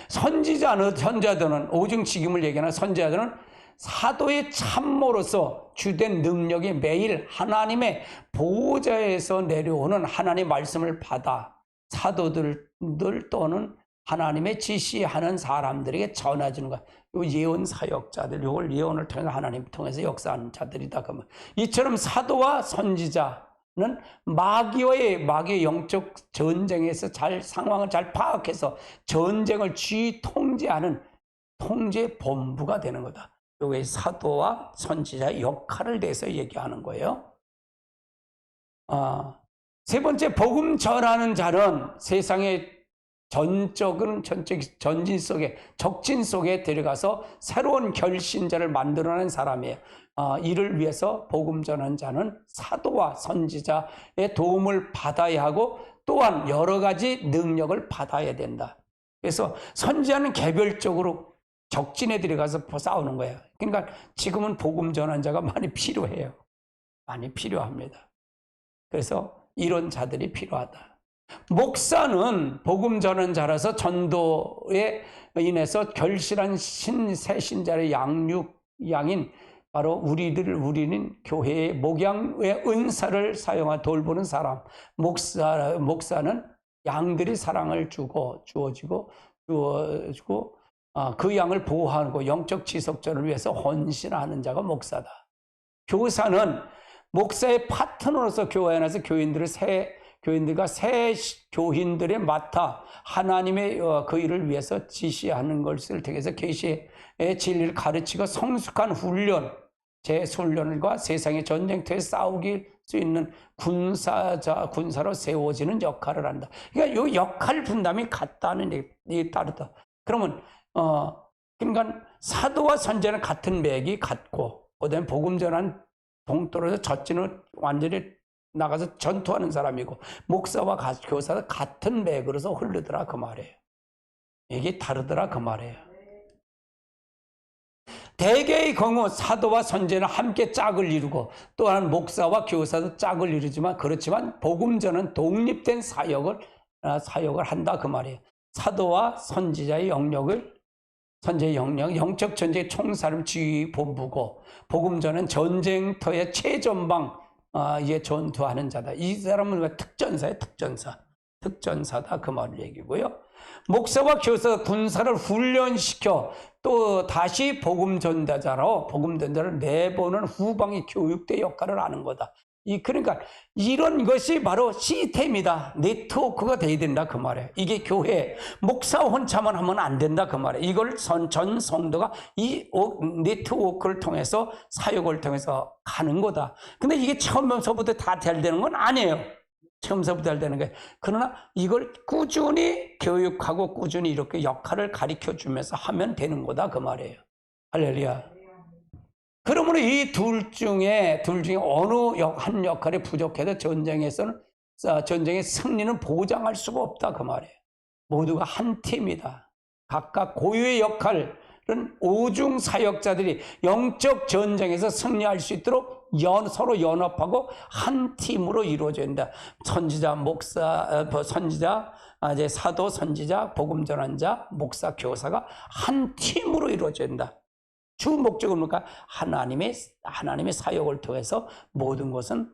선지자들은 오중 직임을 얘기하는 선지자들은 사도의 참모로서 주된 능력이 매일 하나님의 보호자에서 내려오는 하나님의 말씀을 받아 사도들 또는 하나님의 지시하는 사람들에게 전해주는 것. 요 예언 사역자들, 요걸 예언을 통해서 하나님 통해서 역사하는 자들이다. 그러면 이처럼 사도와 선지자는 마귀의 영적 전쟁에서 상황을 잘 파악해서 전쟁을 통제하는 통제 본부가 되는 거다. 요게 사도와 선지자의 역할을 대해서 얘기하는 거예요. 세 번째, 복음 전하는 자는 세상의 적진 속에 들어가서 새로운 결신자를 만들어낸 사람이에요. 이를 위해서 복음 전하는 자는 사도와 선지자의 도움을 받아야 하고 또한 여러 가지 능력을 받아야 된다. 그래서 선지자는 개별적으로 적진에 들어가서 싸우는 거예요. 그러니까 지금은 복음 전하는 자가 많이 필요해요. 많이 필요합니다. 그래서 이런 자들이 필요하다. 목사는 복음 전하는 자라서 전도에 인해서 결실한 새 신자의 양인 바로 우리는 교회의 목양의 은사를 사용하 돌보는 사람. 목사는 양들이 사랑을 주어지고 그 양을 보호하고 영적 지속자를 위해서 헌신하는 자가 목사다. 교사는 목사의 파트너로서 교회 안에서 교인들과 새 교인들의 맡아 하나님의 그 일을 위해서 지시하는 것을 통해서 계시의 진리를 가르치고 성숙한 재훈련과 세상의 전쟁터에 싸우길 수 있는 군사로 세워지는 역할을 한다. 그러니까 이 역할 분담이 같다는 얘기 따르다. 그러면 그러니까 사도와 선지자는 같은 맥이 같고, 그다음에 복음 전한 동떨어져 젖지는 완전히 나가서 전투하는 사람이고, 목사와 교사가 같은 맥으로서 흐르더라 그 말이에요. 이게 다르더라 그 말이에요. 대개의 경우 사도와 선지자는 함께 짝을 이루고 또한 목사와 교사도 짝을 이루지만 그렇지만 복음 전은 독립된 사역을 한다 그 말이에요. 사도와 선지자의 영적 전쟁의 총사람 지휘 본부고, 복음 전은 전쟁터의 최전방에 전투하는 자다. 이 사람은 왜 특전사다 그 말을 얘기고요. 목사와 교사가 군사를 훈련시켜 또 다시 복음 전자를 내보는 후방의 교육대 역할을 하는 거다. 그러니까 이런 것이 바로 시스템이다. 네트워크가 돼야 된다 그 말이에요. 이게 교회 목사 혼자만 하면 안 된다 그 말이에요. 이걸 전 성도가 이 네트워크를 통해서 사역을 통해서 가는 거다. 근데 이게 처음서부터 다 잘 되는 건 아니에요. 처음서부터 잘 되는 거예요. 그러나 이걸 꾸준히 교육하고 꾸준히 이렇게 역할을 가르쳐 주면서 하면 되는 거다 그 말이에요. 할렐루야. 그러므로 이 둘 중에 어느 한 역할이 부족해도 전쟁의 승리는 보장할 수가 없다 그 말이에요. 모두가 한 팀이다. 각각 고유의 역할은 오중 사역자들이 영적 전쟁에서 승리할 수 있도록 서로 연합하고 한 팀으로 이루어져야 된다. 선지자, 목사, 선지자, 이제 사도, 선지자, 복음 전환자, 목사, 교사가 한 팀으로 이루어져야 된다. 주 목적은 뭔가 하나님의 사역을 통해서 모든 것은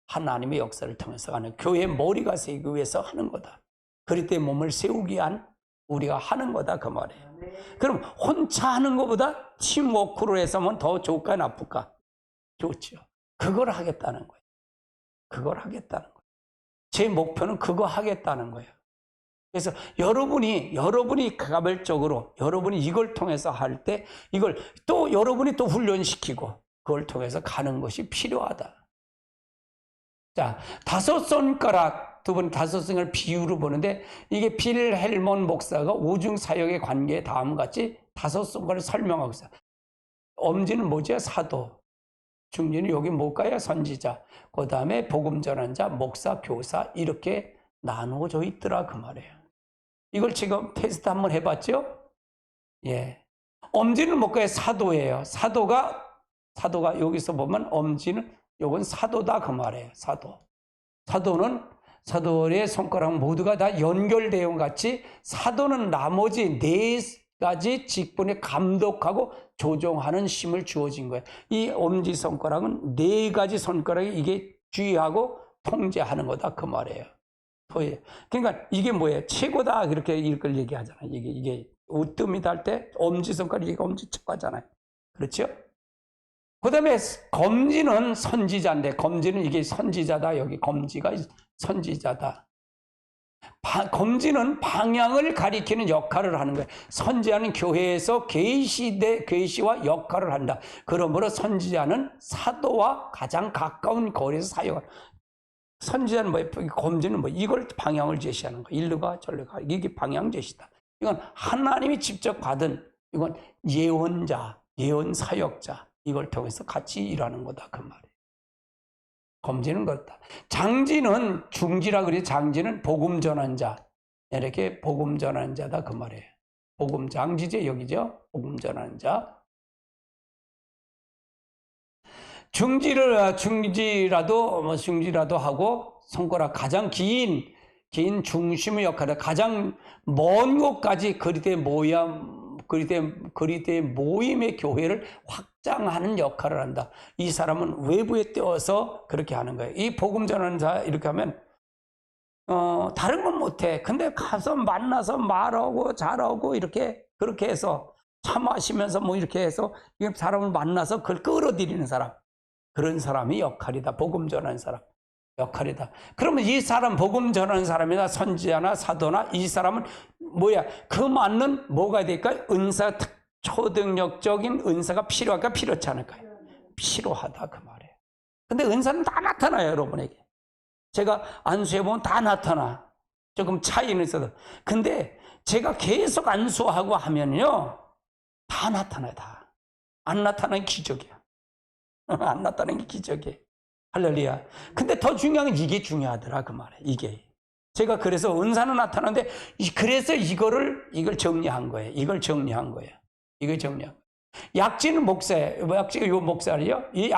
하나님의 역사를 통해서 하는 교회의 머리가 세우기 위해서 하는 거다. 그리스도의 몸을 세우기 위한 우리가 하는 거다 그 말이에요. 그럼 혼자 하는 것보다 팀워크로 해서 하면 더 좋을까 나쁠까? 좋죠. 그걸 하겠다는 거예요. 그걸 하겠다는 거예요. 제 목표는 그거 하겠다는 거예요. 그래서 여러분이 가별적으로 여러분이 이걸 통해서 할 때 이걸 또 여러분이 또 훈련시키고 그걸 통해서 가는 것이 필요하다. 자, 다섯 손가락, 두 분 다섯 손가락 비유로 보는데 이게 빌 헬먼 목사가 오중 사역의 관계에 다음과 같이 다섯 손가락을 설명하고 있어요. 엄지는 뭐죠? 사도. 중지는 여기 뭘까요? 선지자. 그 다음에 복음 전환자, 목사, 교사 이렇게 나누어져 있더라 그 말이에요. 이걸 지금 테스트 한번 해봤죠? 예. 엄지는 뭘까요? 사도예요. 사도가 여기서 보면 엄지는 요건 사도다 그 말이에요. 사도는 사도의 손가락 모두가 다 연결되어 같이 사도는 나머지 네 가지 직분에 감독하고 조종하는 힘을 주어진 거예요. 이 엄지손가락은 네 가지 손가락이 이게 주의하고 통제하는 거다 그 말이에요. 그러니까 이게 뭐예요? 최고다 그렇게 이걸 얘기하잖아요. 이게 으뜸이다 할 때 엄지손가락이 엄지척 하잖아요. 그렇죠? 그 다음에 검지는 선지자인데 검지는 이게 선지자다. 여기 검지가 선지자다. 검지는 방향을 가리키는 역할을 하는 거예요. 선지자는 교회에서 계시와 역할을 한다. 그러므로 선지자는 사도와 가장 가까운 거리에서 사역을. 선지자는 뭐예요? 검지는 뭐 이걸 방향을 제시하는 거예요. 일로 가 절로 가. 이게 방향 제시다. 이건 하나님이 직접 받은 이건 예언자, 예언 사역자 이걸 통해서 같이 일하는 거다 그 말이에요. 검지는 그렇다. 장지는 중지라 그래. 장지는 복음 전환자. 이렇게 복음 전환자다 그 말이에요. 복음 장지제 여기죠. 복음 전환자. 중지라도 하고 손가락 가장 긴 중심의 역할을 가장 먼 곳까지 그리스도의 모임의 교회를 확장하는 역할을 한다. 이 사람은 외부에 떼어서 그렇게 하는 거예요. 이 복음 전환자 이렇게 하면 다른 건 못해. 근데 가서 만나서 말하고 잘하고 이렇게 그렇게 해서 차 마시면서 뭐 이렇게 해서 사람을 만나서 그걸 끌어들이는 사람. 그런 사람이 역할이다. 복음 전하는 사람 역할이다. 그러면 이 사람 복음 전하는 사람이나 선지자나 사도나 이 사람은 뭐야? 그 맞는 뭐가 될까요? 은사 초능력적인 은사가 필요할까 필요치 않을까요? 필요하다 그 말이에요. 근데 은사는 다 나타나요 여러분에게. 제가 안수해보면 다 나타나. 조금 차이는 있어도. 근데 제가 계속 안수하고 하면요 다 나타나요. 다. 안 나타나는 기적이야. 안 나타나는 게 기적이에요. 할렐루야. 근데 더 중요한 건 이게 중요하더라 그 말이에요. 이게 제가 그래서 은사는 나타나는데 그래서 이걸 정리한 거예요. 이걸 정리한 거예요. 약지는 목사예요. 약지가 요 목살이요. 이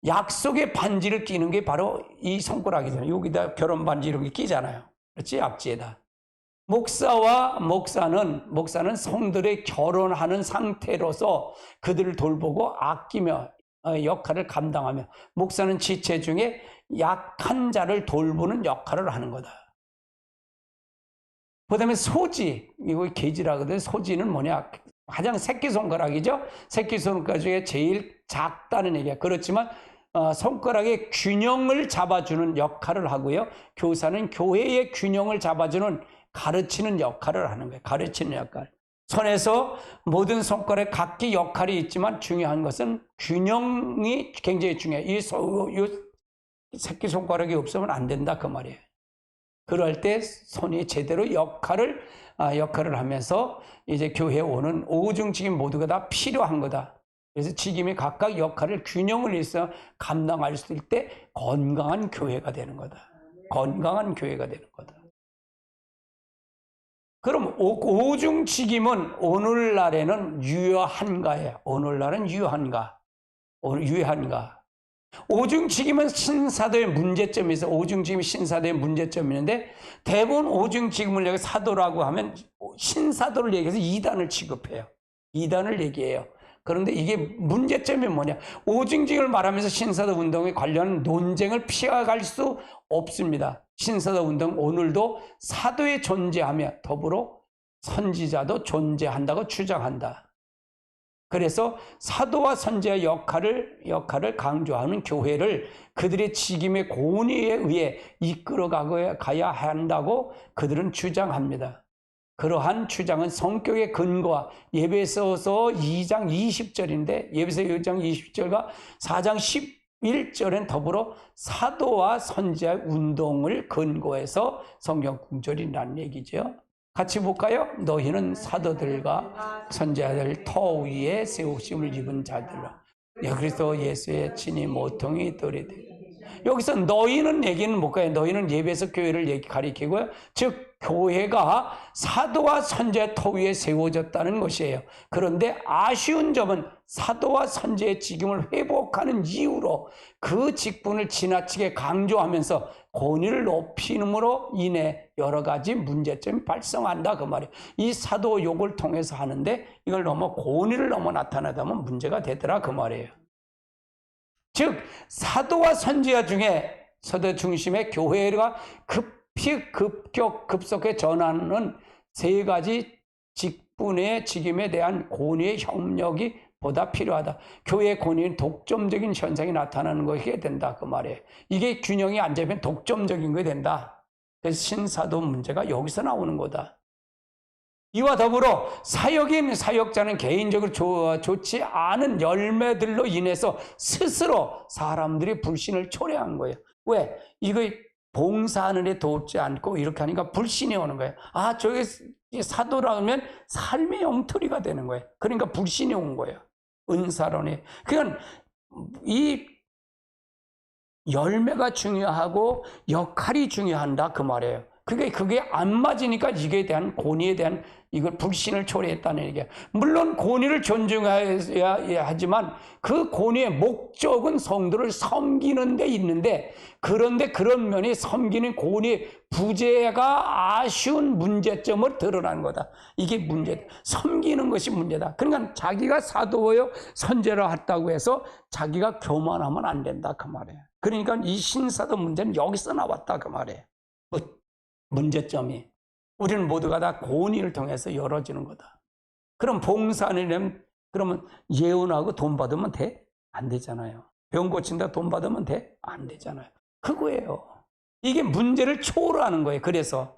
약속의 반지를 끼는 게 바로 이 손가락이잖아요. 여기다 결혼 반지 이런 게 끼잖아요. 그렇지? 약지에다. 목사는 성들의 결혼하는 상태로서 그들을 돌보고 아끼며 역할을 감당하며 목사는 지체 중에 약한 자를 돌보는 역할을 하는 거다. 그 다음에 소지, 이거 계지라거든. 소지는 뭐냐? 가장 새끼손가락이죠. 새끼손가락 중에 제일 작다는 얘기야. 그렇지만 손가락의 균형을 잡아주는 역할을 하고요. 교사는 교회의 균형을 잡아주는 가르치는 역할을 하는 거예요. 가르치는 역할. 손에서 모든 손가락에 각기 역할이 있지만 중요한 것은 균형이 굉장히 중요해요. 이 새끼손가락이 없으면 안 된다 그 말이에요. 그럴 때 손이 제대로 역할을 하면서 이제 교회에 오는 오중직임 모두가 다 필요한 거다. 그래서 직임이 각각 역할을 균형을 해서 감당할 수 있을 때 건강한 교회가 되는 거다. 건강한 교회가 되는 거다. 그럼 오중직임은 오늘날에는 유효한가예요. 오늘날은 유효한가? 유해한가? 오중직임은 신사도의 문제점이 있어. 오중직임이 신사도의 문제점이 있는데 대부분 오중직임을 여기 사도라고 하면 신사도를 얘기해서 이단을 취급해요. 이단을 얘기해요. 그런데 이게 문제점이 뭐냐? 오중직임을 말하면서 신사도 운동에 관련 논쟁을 피해갈 수 없습니다. 신사도 운동 오늘도 사도에 존재하며 더불어 선지자도 존재한다고 주장한다. 그래서 사도와 선지자의 역할을 강조하는 교회를 그들의 직임의 권위에 의해 이끌어가야 한다고 그들은 주장합니다. 그러한 주장은 성격의 근거와 예배서서 2장 20절인데 예배서 2장 20절과 4장 11절엔 더불어 사도와 선지자의 운동을 근거해서 성경 구절이라는 얘기죠. 같이 볼까요? 너희는 사도들과 선지자들 터 위에 세우심을 입은 자들라. 그리스도 예수의 친히 모퉁이 돌이 되라. 여기서 너희는 얘기는 뭘까요? 너희는 예배서 교회를 가리키고요. 즉 교회가 사도와 선지자의 터 위에 세워졌다는 것이에요. 그런데 아쉬운 점은 사도와 선지자의 직임을 회복하는 이유로 그 직분을 지나치게 강조하면서 권위를 높이므로 인해 여러 가지 문제점이 발생한다 그 말이에요. 이 사도욕을 통해서 하는데 이걸 너무 권위를 넘어 나타나다 보면 문제가 되더라 그 말이에요. 즉 사도와 선지자 중에 사도 중심의 교회가 급속하게 전하는 세 가지 직임에 대한 권위의 협력이 보다 필요하다. 교회의 권위는 독점적인 현상이 나타나는 것이 된다 그 말이에요. 이게 균형이 안 잡히면 독점적인 것이 된다. 그래서 신사도 문제가 여기서 나오는 거다. 이와 더불어 사역인 사역자는 개인적으로 좋지 않은 열매들로 인해서 스스로 사람들이 불신을 초래한 거예요. 왜? 이거 봉사하는 데 돕지 않고 이렇게 하니까 불신이 오는 거예요. 아, 저게 사도라면 삶의 엉터리가 되는 거예요. 그러니까 불신이 온 거예요. 은사론이. 그러니까 이 열매가 중요하고 역할이 중요한다 그 말이에요. 그게 안 맞으니까 이게 대한 권위에 대한 이걸 불신을 초래했다는 얘기야. 물론 권위를 존중해야 하지만 그 권위의 목적은 성도를 섬기는 데 있는데 그런데 그런 면이 섬기는 권위의 부재가 아쉬운 문제점을 드러난 거다. 이게 문제다. 섬기는 것이 문제다. 그러니까 자기가 사도요 선제를 했다고 해서 자기가 교만하면 안 된다 그 말이에요. 그러니까 이 신사도 문제는 여기서 나왔다 그 말이에요. 문제점이 우리는 모두가 다 권위를 통해서 열어지는 거다. 그럼 봉사하려면 그러면 예언하고 돈 받으면 돼? 안 되잖아요. 병 고친다 돈 받으면 돼? 안 되잖아요. 그거예요. 이게 문제를 초월하는 거예요. 그래서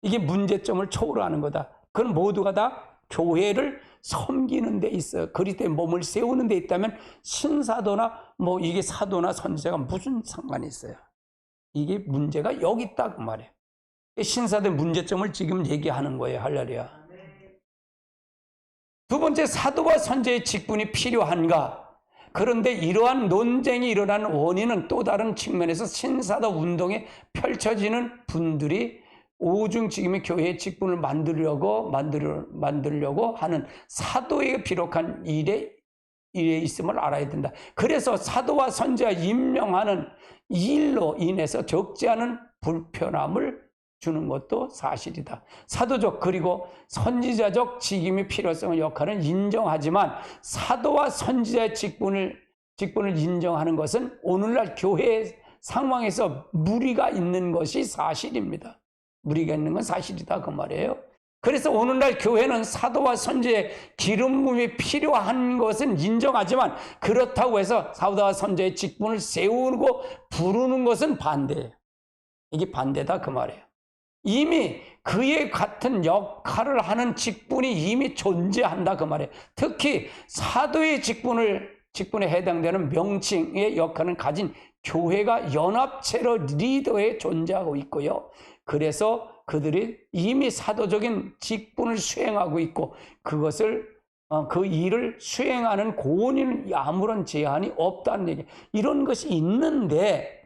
이게 문제점을 초월하는 거다. 그럼 모두가 다 교회를 섬기는 데 있어요. 그리스도의 몸을 세우는 데 있다면 신사도나 뭐 이게 사도나 선지자가 무슨 상관이 있어요. 이게 문제가 여기 있다 그 말이에요. 신사도의 문제점을 지금 얘기하는 거예요. 할렐루야. 두 번째, 사도와 선지자의 직분이 필요한가? 그런데 이러한 논쟁이 일어나는 원인은 또 다른 측면에서 신사도 운동에 펼쳐지는 분들이 오중직임의 교회의 직분을 만들려고 하는 사도에게 비록한 일에 있음을 알아야 된다. 그래서 사도와 선지자 임명하는 일로 인해서 적지 않은 불편함을 주는 것도 사실이다. 사도적 그리고 선지자적 직임의 필요성의 역할은 인정하지만 사도와 선지자의 직분을 인정하는 것은 오늘날 교회 상황에서 무리가 있는 것이 사실입니다. 무리가 있는 건 사실이다 그 말이에요. 그래서 오늘날 교회는 사도와 선지자의 기름 부음이 필요한 것은 인정하지만 그렇다고 해서 사도와 선지자의 직분을 세우고 부르는 것은 반대예요. 이게 반대다 그 말이에요. 이미 그에 같은 역할을 하는 직분이 이미 존재한다 그 말이에요. 특히 사도의 직분에 해당되는 명칭의 역할을 가진 교회가 연합체로 리더에 존재하고 있고요. 그래서 그들이 이미 사도적인 직분을 수행하고 있고 그것을 그 일을 수행하는 권위는 아무런 제한이 없다는 얘기. 이런 것이 있는데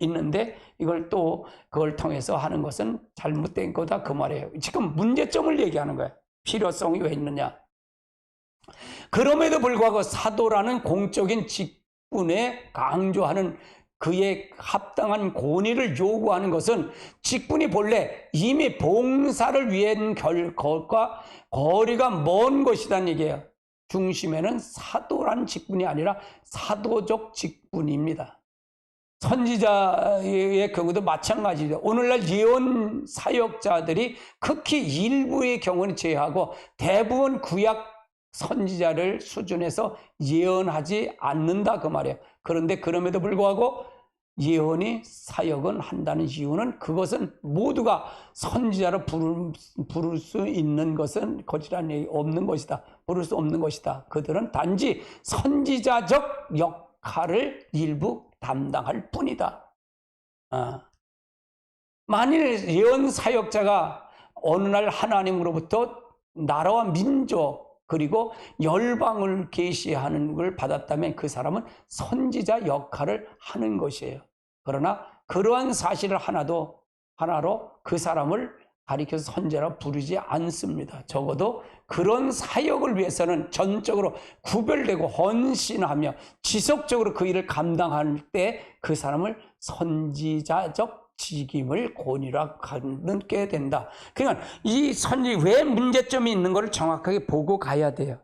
이걸 또 그걸 통해서 하는 것은 잘못된 거다 그 말이에요. 지금 문제점을 얘기하는 거예요. 필요성이 왜 있느냐? 그럼에도 불구하고 사도라는 공적인 직분에 강조하는 그에 합당한 권위를 요구하는 것은 직분이 본래 이미 봉사를 위한 것과 거리가 먼 것이란 얘기예요. 중심에는 사도란 직분이 아니라 사도적 직분입니다. 선지자의 경우도 마찬가지죠. 오늘날 예언 사역자들이 극히 일부의 경우는 제외하고 대부분 구약 선지자를 수준에서 예언하지 않는다 그 말이에요. 그런데 그럼에도 불구하고 예언이 사역은 한다는 이유는 그것은 모두가 선지자로 부를 수 있는 것은 거짓한 얘기 없는 것이다. 부를 수 없는 것이다. 그들은 단지 선지자적 역할을 일부 담당할 뿐이다. 만일 예언 사역자가 어느 날 하나님으로부터 나라와 민족 그리고 열방을 계시하는 걸 받았다면 그 사람은 선지자 역할을 하는 것이에요. 그러나 그러한 사실을 하나로 그 사람을 가리켜서 선지자라 부르지 않습니다. 적어도 그런 사역을 위해서는 전적으로 구별되고 헌신하며 지속적으로 그 일을 감당할 때 그 사람을 선지자적 직임을 권위라 갖게 된다. 그러니까 이 왜 문제점이 있는 걸 정확하게 보고 가야 돼요.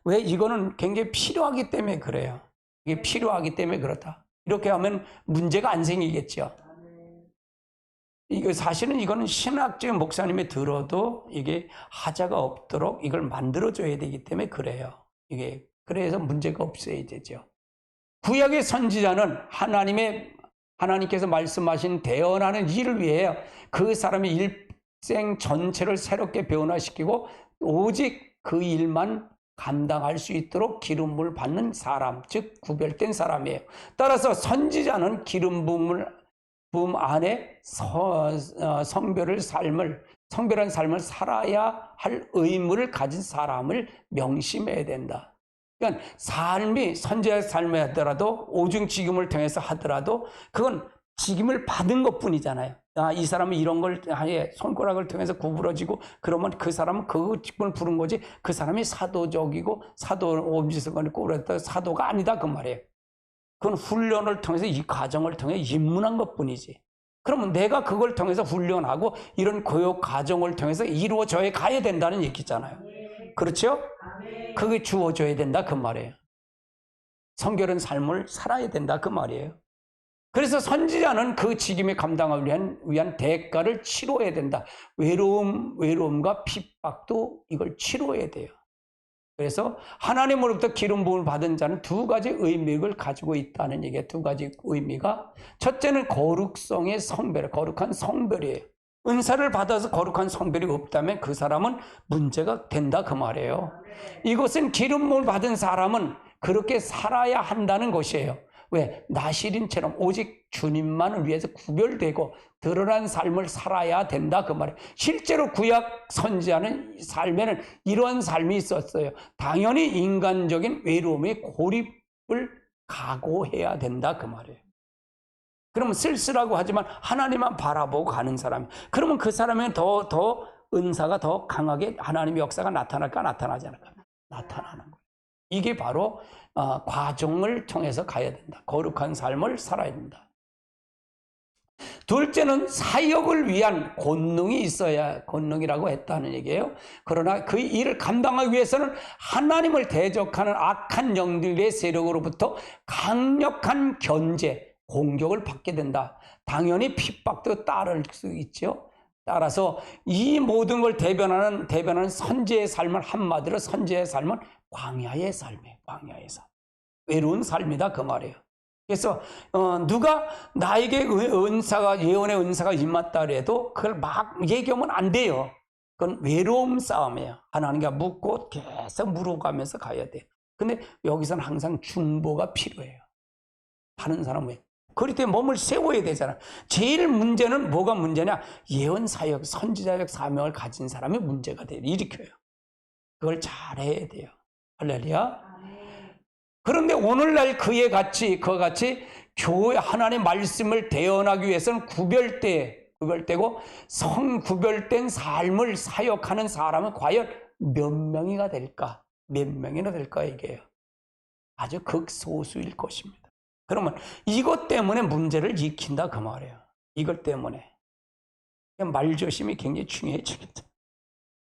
왜 이거는 굉장히 필요하기 때문에 그래요. 이게 필요하기 때문에 그렇다. 이렇게 하면 문제가 안 생기겠죠. 이거 사실은 이거는 신학적인 목사님이 들어도 이게 하자가 없도록 이걸 만들어줘야 되기 때문에 그래요. 이게 그래서 문제가 없어야 되죠. 구약의 선지자는 하나님께서 말씀하신 대언하는 일을 위해 그 사람의 일생 전체를 새롭게 변화시키고 오직 그 일만 감당할 수 있도록 기름 부음을 받는 사람, 즉 구별된 사람이에요. 따라서 선지자는 기름 부음 안에 성별한 삶을 살아야 할 의무를 가진 사람을 명심해야 된다. 그러니까 삶이 선지자의 삶에 하더라도 오중 직임을 통해서 하더라도 그건 직임을 받은 것뿐이잖아요. 이 사람은 이런 걸 아예 손가락을 통해서 구부러지고 그러면 그 사람은 그 직분을 부른 거지 그 사람이 사도적이고 사도 엄지성을 꾸렸다 사도가 아니다 그 말이에요. 그건 훈련을 통해서 이 과정을 통해 입문한 것뿐이지. 그러면 내가 그걸 통해서 훈련하고 이런 교육 과정을 통해서 이루어져야 가야 된다는 얘기잖아요. 그렇죠? 그게 주어져야 된다 그 말이에요. 성결한 삶을 살아야 된다 그 말이에요. 그래서 선지자는 그 직임에 감당하기 위한 대가를 치러야 된다. 외로움과 핍박도 이걸 치러야 돼요. 그래서 하나님으로부터 기름 부음을 받은 자는 두 가지 의미를 가지고 있다는 얘기예요. 두 가지 의미가 첫째는 거룩성의 성별, 거룩한 성별이에요. 은사를 받아서 거룩한 성별이 없다면 그 사람은 문제가 된다 그 말이에요. 이것은 기름 부음을 받은 사람은 그렇게 살아야 한다는 것이에요. 왜? 나시린처럼 오직 주님만을 위해서 구별되고 드러난 삶을 살아야 된다 그 말이에요. 실제로 구약 선지자는 삶에는 이러한 삶이 있었어요. 당연히 인간적인 외로움의 고립을 각오해야 된다 그 말이에요. 그러면 쓸쓸하고 하지만 하나님만 바라보고 가는 사람, 그러면 그 사람은 더 은사가 더 강하게 하나님의 역사가 나타날까 나타나지 않을까? 나타나는 거예요. 이게 바로 과정을 통해서 가야 된다. 거룩한 삶을 살아야 된다. 둘째는 사역을 위한 권능이 있어야 권능이라고 했다는 얘기예요. 그러나 그 일을 감당하기 위해서는 하나님을 대적하는 악한 영들의 세력으로부터 강력한 견제, 공격을 받게 된다. 당연히 핍박도 따를 수 있죠. 따라서 이 모든 걸 대변하는 선지의 삶은 한마디로 선지의 삶은 광야의 삶이에요. 광야의 삶. 외로운 삶이다 그 말이에요. 그래서 누가 나에게 예언의 은사가 임했다 그래도 그걸 막 얘기하면 안 돼요. 그건 외로움 싸움이에요. 하나님과 묻고 계속 물어가면서 가야 돼요. 근데 여기서는 항상 중보가 필요해요. 하는 사람은 그럴 때 몸을 세워야 되잖아. 제일 문제는 뭐가 문제냐? 예언 사역, 선지자적 사명을 가진 사람이 문제가 돼요. 일으켜요. 그걸 잘해야 돼요. 할렐루야. 그런데 오늘날 그와 같이 교회 하나님의 말씀을 대언하기 위해서는 구별되고 구별된 삶을 사역하는 사람은 과연 몇 명이나 될까? 몇 명이나 될까 이게요. 아주 극소수일 것입니다. 그러면 이것 때문에 문제를 익힌다 그 말이에요. 이것 때문에. 말조심이 굉장히 중요해지겠죠.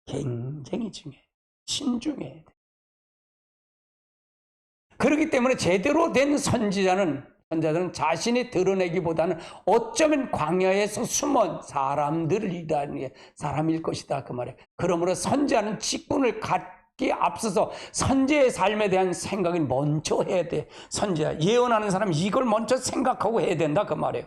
굉장히 중요해요. 신중해야 돼. 그렇기 때문에 제대로 된 선지자들은 자신이 드러내기보다는 어쩌면 광야에서 숨은 사람일 것이다 그 말이에요. 그러므로 선지자는 직분을 갖기 앞서서 선지자의 삶에 대한 생각을 먼저 해야 돼. 선지자, 예언하는 사람이 이걸 먼저 생각하고 해야 된다 그 말이에요.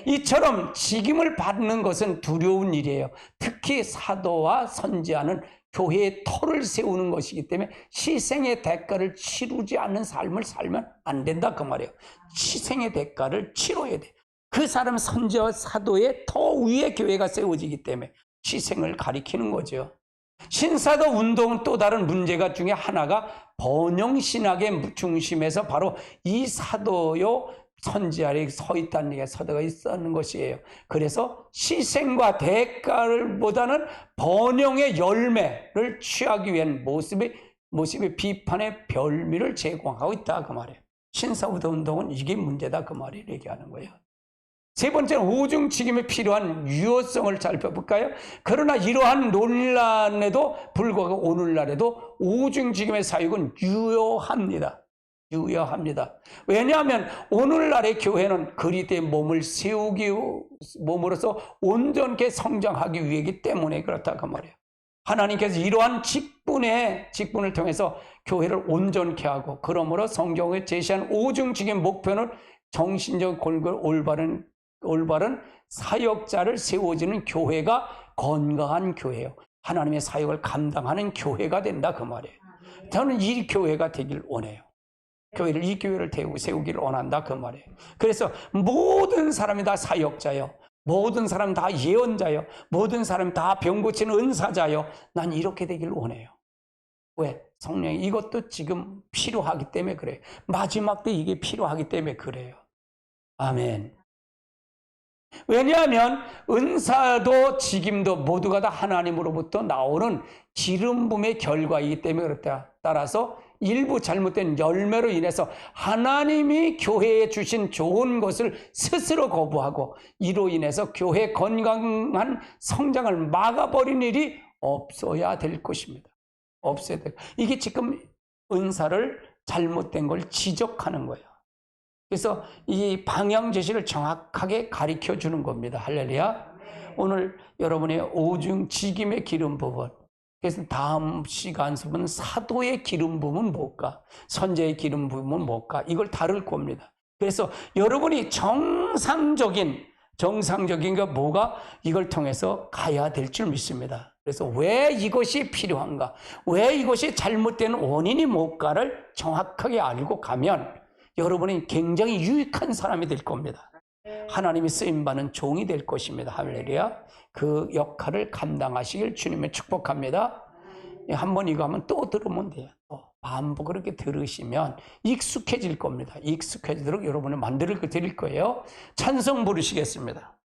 이처럼 직임을 받는 것은 두려운 일이에요. 특히 사도와 선지자는 교회의 터를 세우는 것이기 때문에 희생의 대가를 치르지 않는 삶을 살면 안 된다 그 말이에요. 희생의 대가를 치러야 돼. 그 사람 선지자와 사도의 터 위에 교회가 세워지기 때문에 희생을 가리키는 거죠. 신사도 운동은 또 다른 문제가 중에 하나가 번영신학의 중심에서 바로 이 사도요 선지 아래에 서 있다는 얘기가 사도가 있었는 것이에요. 그래서 희생과 대가를 보다는 번영의 열매를 취하기 위한 모습의 비판의 별미를 제공하고 있다 그 말이에요. 신사후대 운동은 이게 문제다 그 말을 얘기하는 거예요. 세 번째는 오중직임에 필요한 유효성을 살펴볼까요? 그러나 이러한 논란에도 불구하고 오늘날에도 오중직임의 사역은 유효합니다. 왜냐하면 오늘날의 교회는 그리스도의 몸을 몸으로서 온전케 성장하기 위하기 때문에 그렇다 그 말이에요. 하나님께서 이러한 직분을 통해서 교회를 온전케 하고, 그러므로 성경에 제시한 오중직임 목표는 정신적 올바른 사역자를 세워지는 교회가 건강한 교회예요. 하나님의 사역을 감당하는 교회가 된다 그 말이에요. 저는 이 교회가 되길 원해요. 이 교회를 세우기를 원한다 그 말이에요. 그래서 모든 사람이 다 사역자요, 모든 사람 다 예언자요, 모든 사람 다 병 고치는 은사자요. 난 이렇게 되길 원해요. 왜? 성령이 이것도 지금 필요하기 때문에 그래요. 마지막 때 이게 필요하기 때문에 그래요. 아멘. 왜냐하면 은사도 직임도 모두가 다 하나님으로부터 나오는 기름 부음의 결과이기 때문에 그렇다. 따라서 일부 잘못된 열매로 인해서 하나님이 교회에 주신 좋은 것을 스스로 거부하고 이로 인해서 교회 건강한 성장을 막아버린 일이 없어야 될 것입니다. 없어야 될. 이게 지금 은사를 잘못된 걸 지적하는 거예요. 그래서 이 방향 제시를 정확하게 가르쳐 주는 겁니다. 할렐루야. 오늘 여러분의 오중직임의 기름 부분, 그래서 다음 시간 수업은 사도의 기름 부음은 뭘까? 선지자의 기름 부음은 뭘까? 이걸 다룰 겁니다. 그래서 여러분이 정상적인 게 뭐가 이걸 통해서 가야 될 줄 믿습니다. 그래서 왜 이것이 필요한가? 왜 이것이 잘못된 원인이 뭘까를 정확하게 알고 가면 여러분이 굉장히 유익한 사람이 될 겁니다. 하나님이 쓰임받는 종이 될 것입니다. 할렐루야. 그 역할을 감당하시길 주님의 축복합니다. 한번 이거 하면 또 들으면 돼요. 반복 그렇게 들으시면 익숙해질 겁니다. 익숙해지도록 여러분을 만들어 드릴 거예요. 찬송 부르시겠습니다.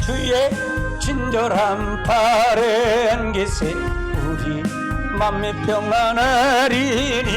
주의 친절한 팔에 안기세 우리 맘에 평안하리니